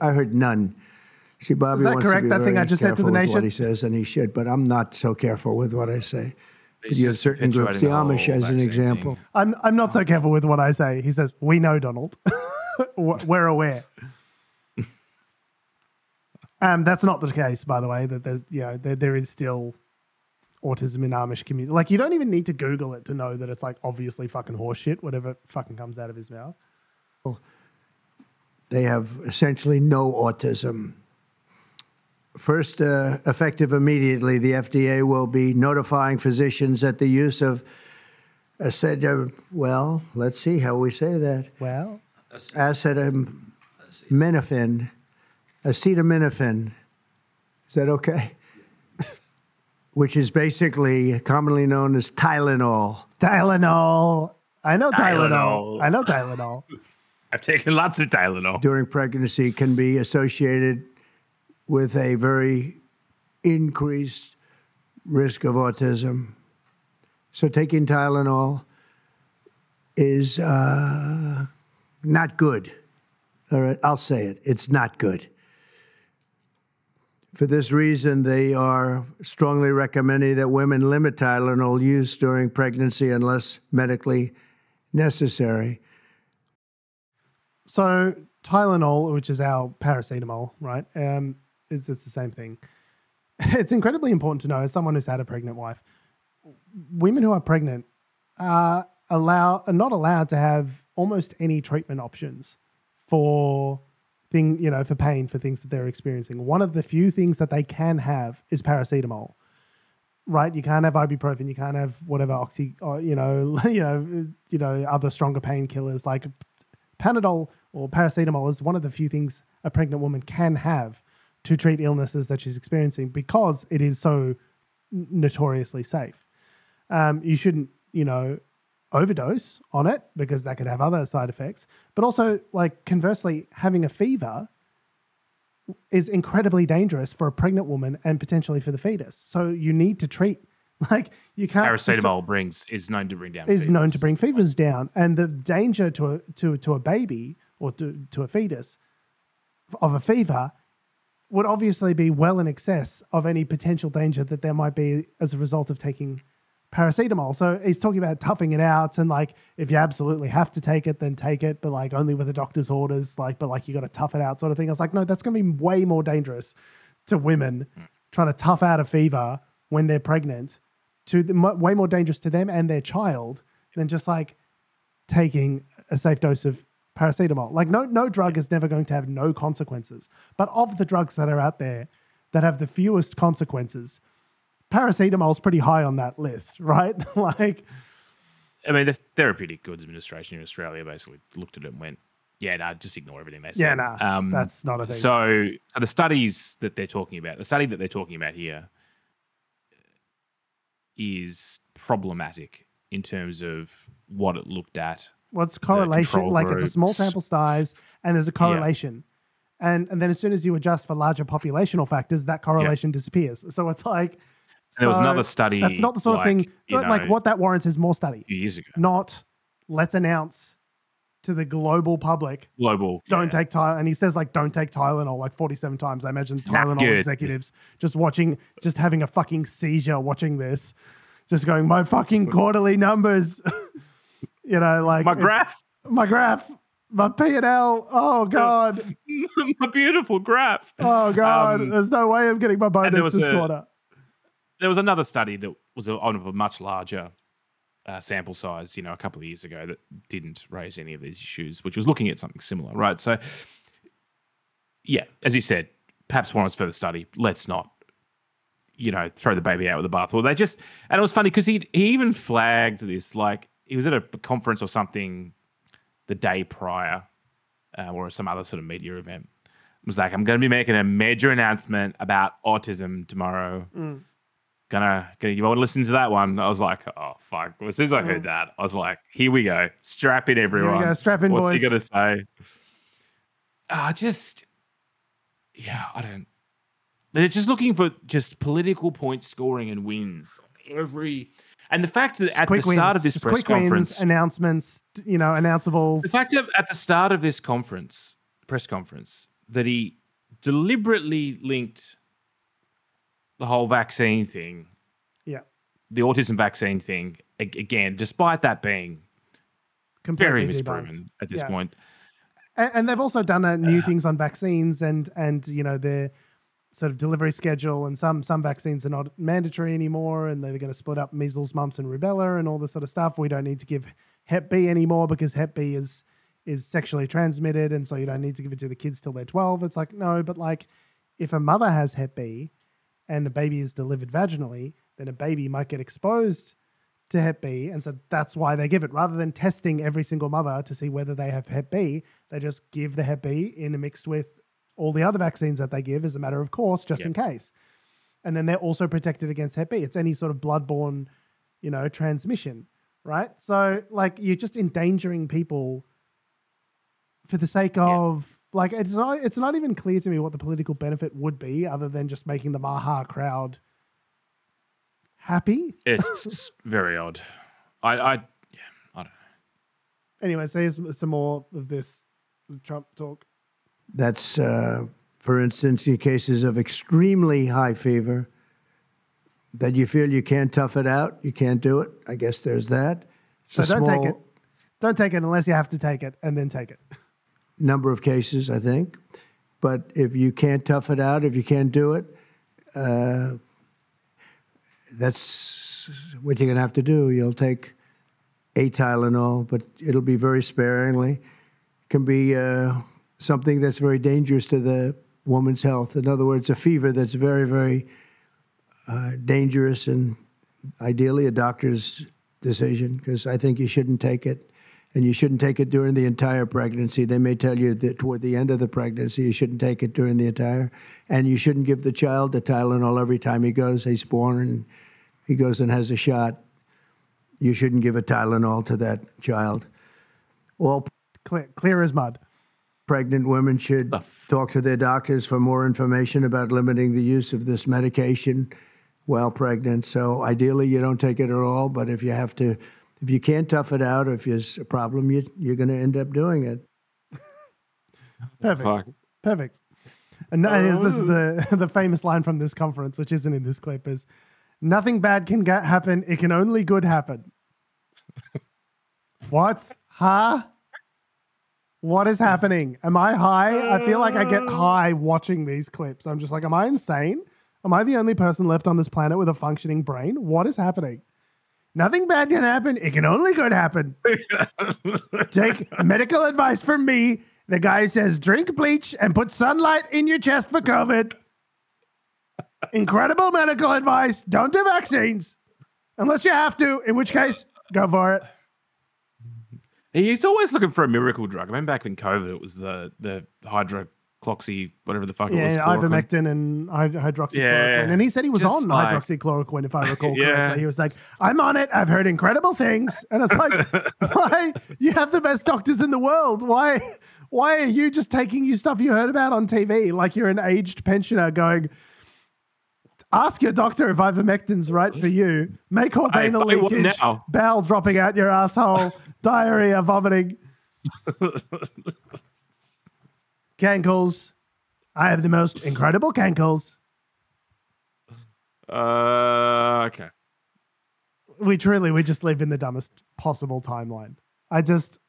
heard none. See, Bobby, is that correct? That thing I just said to the nation? What he says, and he should, but I'm not so careful with what I say. You have certain groups, the Amish as an example. I'm not so careful with what I say. He says, "We know, Donald. We're aware." That's not the case, by the way. That there's, there is still autism in Amish community. Like, you don't even need to Google it to know that it's like obviously fucking horseshit, whatever fucking comes out of his mouth. They have essentially no autism. First, effective immediately, the FDA will be notifying physicians that the use of acetaminophen, let's see how we say that. Well, acetaminophen. Is that okay? Which is basically commonly known as Tylenol. Tylenol. I know Tylenol. I've taken lots of Tylenol. During pregnancy can be associated with a very increased risk of autism. So taking Tylenol is not good. All right, I'll say it. It's not good. For this reason, they are strongly recommending that women limit Tylenol use during pregnancy unless medically necessary. So Tylenol, which is our paracetamol, right, it's the same thing. It's incredibly important to know, as someone who's had a pregnant wife, women who are pregnant are not allowed to have almost any treatment options for for pain, for things that they're experiencing. One of the few things that they can have is paracetamol, right? You can't have ibuprofen, you can't have whatever other stronger painkillers like Panadol or paracetamol is one of the few things a pregnant woman can have to treat illnesses that she's experiencing because it is so notoriously safe. You shouldn't, overdose on it because that could have other side effects. But also, like, conversely, having a fever is incredibly dangerous for a pregnant woman and potentially for the fetus. So you need to treat, like, you can't. Paracetamol is known to bring down. Is known to bring fevers down, and the danger to a baby or to a fetus of a fever would obviously be well in excess of any potential danger that there might be as a result of taking paracetamol. So he's talking about toughing it out, and like, if you absolutely have to take it, then take it, but like only with a doctor's orders, like, but like you got to tough it out sort of thing. I was like, no, that's going to be way more dangerous to women trying to tough out a fever when they're pregnant, way more dangerous to them and their child than just like taking a safe dose of paracetamol. Like no drug is never going to have no consequences, but of the drugs that are out there that have the fewest consequences, paracetamol is pretty high on that list, right? Like, I mean, the Therapeutic Goods Administration in Australia basically looked at it and went, yeah, no, just ignore everything they said. Yeah, no, that's not a thing. So the studies that they're talking about, the study that they're talking about here is problematic in terms of what it looked at. What's correlation? Like, it's a small sample size and there's a correlation. Yeah. And then as soon as you adjust for larger populational factors, that correlation disappears. So it's like, there was another study. That's not the sort of thing, like what that warrants is more study. A few years ago. Not, let's announce to the global public. Don't take Tylenol. And he says, like, don't take Tylenol like 47 times. I imagine Tylenol executives just having a fucking seizure watching this. Just going, my fucking quarterly numbers. Like my graph, my P&L. Oh God, my beautiful graph. Oh God, there's no way I'm getting my bonus this quarter. There was another study that was on a much larger sample size, a couple of years ago that didn't raise any of these issues, which was looking at something similar, right? So, yeah, as you said, perhaps warrants further study. Let's not, throw the baby out with the bathwater. And it was funny because he even flagged this, like, he was at a conference or something the day prior, or some other sort of media event. It was like, I'm going to be making a major announcement about autism tomorrow. Gonna you want to listen to that one? I was like, oh fuck. As soon as I heard that, I was like, here we go. Strap in, everyone. Here we go. Strap in, What's boys. he gonna say? I don't. They're just looking for just political point scoring and wins. And the fact that at the start of this press conference, announcements, announceables. The fact that at the start of this press conference, that he deliberately linked the whole vaccine thing, the autism vaccine thing, again, despite that being completely very misproven at this point. And they've also done new things on vaccines and their sort of delivery schedule, and some vaccines are not mandatory anymore, and they're going to split up measles, mumps, and rubella and all this sort of stuff. We don't need to give Hep B anymore because Hep B is sexually transmitted, and so you don't need to give it to the kids till they're 12. It's like, no, but like, if a mother has Hep B and a baby is delivered vaginally, then a baby might get exposed to Hep B, and so that's why they give it. Rather than testing every single mother to see whether they have Hep B, they just give the Hep B mixed with all the other vaccines that they give as a matter of course, just in case. And then they're also protected against Hep B. It's any sort of bloodborne, transmission, right? So like, you're just endangering people for the sake of, like, it's not even clear to me what the political benefit would be other than just making the Maha crowd happy. It's very odd. I don't know. Anyway, so here's some more of this Trump talk. That's, for instance, in cases of extremely high fever, that you feel you can't tough it out, you can't do it. I guess there's that. So don't take it. Don't take it unless you have to take it, and then take it. Number of cases, I think. But if you can't tough it out, if you can't do it, that's what you're going to have to do. You'll take a Tylenol, but it'll be very sparingly. It can be something that's very dangerous to the woman's health. In other words, a fever that's very, very dangerous, and ideally a doctor's decision, because I think you shouldn't take it. And you shouldn't take it during the entire pregnancy. They may tell you that toward the end of the pregnancy, you shouldn't take it during the entire. And you shouldn't give the child the Tylenol every time he's born and he goes and has a shot. You shouldn't give a Tylenol to that child. All Clear as mud. pregnant women should talk to their doctors for more information about limiting the use of this medication while pregnant. So ideally, you don't take it at all. But if you can't tough it out, or if there's a problem, you're going to end up doing it. Perfect. Perfect. And this is the famous line from this conference, which isn't in this clip, is nothing bad can happen. It can only good happen. What? Huh? What is happening? Am I high? I feel like I get high watching these clips. I'm just like, am I insane? Am I the only person left on this planet with a functioning brain? What is happening? Nothing bad can happen. It can only good happen. Take medical advice from me. The guy says, drink bleach and put sunlight in your chest for COVID. Incredible medical advice. Don't do vaccines. Unless you have to, in which case, go for it. He's always looking for a miracle drug. I remember back in COVID, it was the hydroxy, whatever the fuck it was. Yeah, ivermectin and hydroxychloroquine. Yeah. And he said he was on hydroxychloroquine, if I recall correctly. He was like, I'm on it. I've heard incredible things. And it's like, why? You have the best doctors in the world. Why are you just taking you stuff you heard about on TV like you're an aged pensioner going, ask your doctor if ivermectin's right for you. May cause anal leakage, bowel dropping out your asshole, diarrhea, vomiting. Cankles. I have the most incredible cankles. Okay. We just live in the dumbest possible timeline.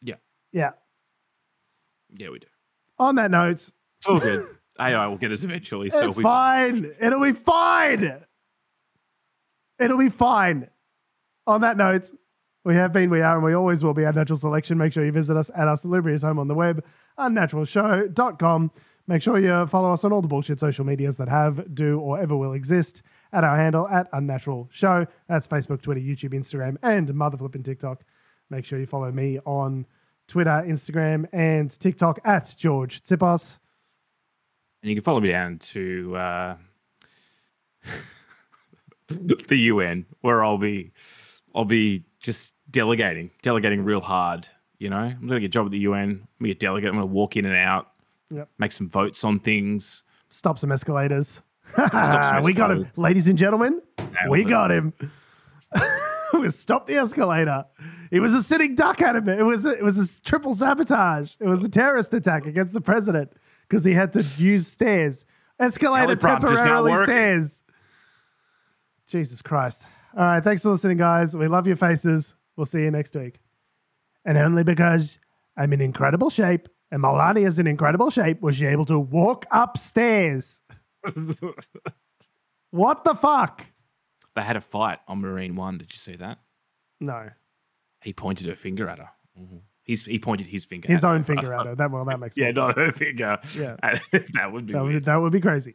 Yeah. Yeah, we do. On that note. It's all good. AI will get us eventually. So it's fine. It'll be fine. It'll be fine. On that note, we have been, we are, and we always will be Unnatural Selection. Make sure you visit us at our salubrious home on the web, unnaturalshow.com. Make sure you follow us on all the bullshit social medias that have, do, or ever will exist at our handle at Unnatural Show. That's Facebook, Twitter, YouTube, Instagram, and motherflipping TikTok. Make sure you follow me on Twitter, Instagram, and TikTok at George Tsipos. And you can follow me down to the UN, where I'll be just delegating real hard. You know, I'm going to get a job at the UN. I'm going to be a delegate. I'm going to walk in and out, make some votes on things. Stop some escalators. We got him. Ladies and gentlemen, we got him. We stopped the escalator. It was a sitting duck at him. It was a triple sabotage. It was a terrorist attack against the president because he had to use stairs. Escalator temporarily stairs. Jesus Christ. All right. Thanks for listening, guys. We love your faces. We'll see you next week. And only because I'm in incredible shape and Melania's in incredible shape was she able to walk upstairs. What the fuck? They had a fight on Marine One. Did you see that? No. He pointed her finger at her. Mm-hmm. He pointed his finger. His own finger at her. That makes sense. Yeah, not her finger. Yeah. That would be weird. That would be crazy.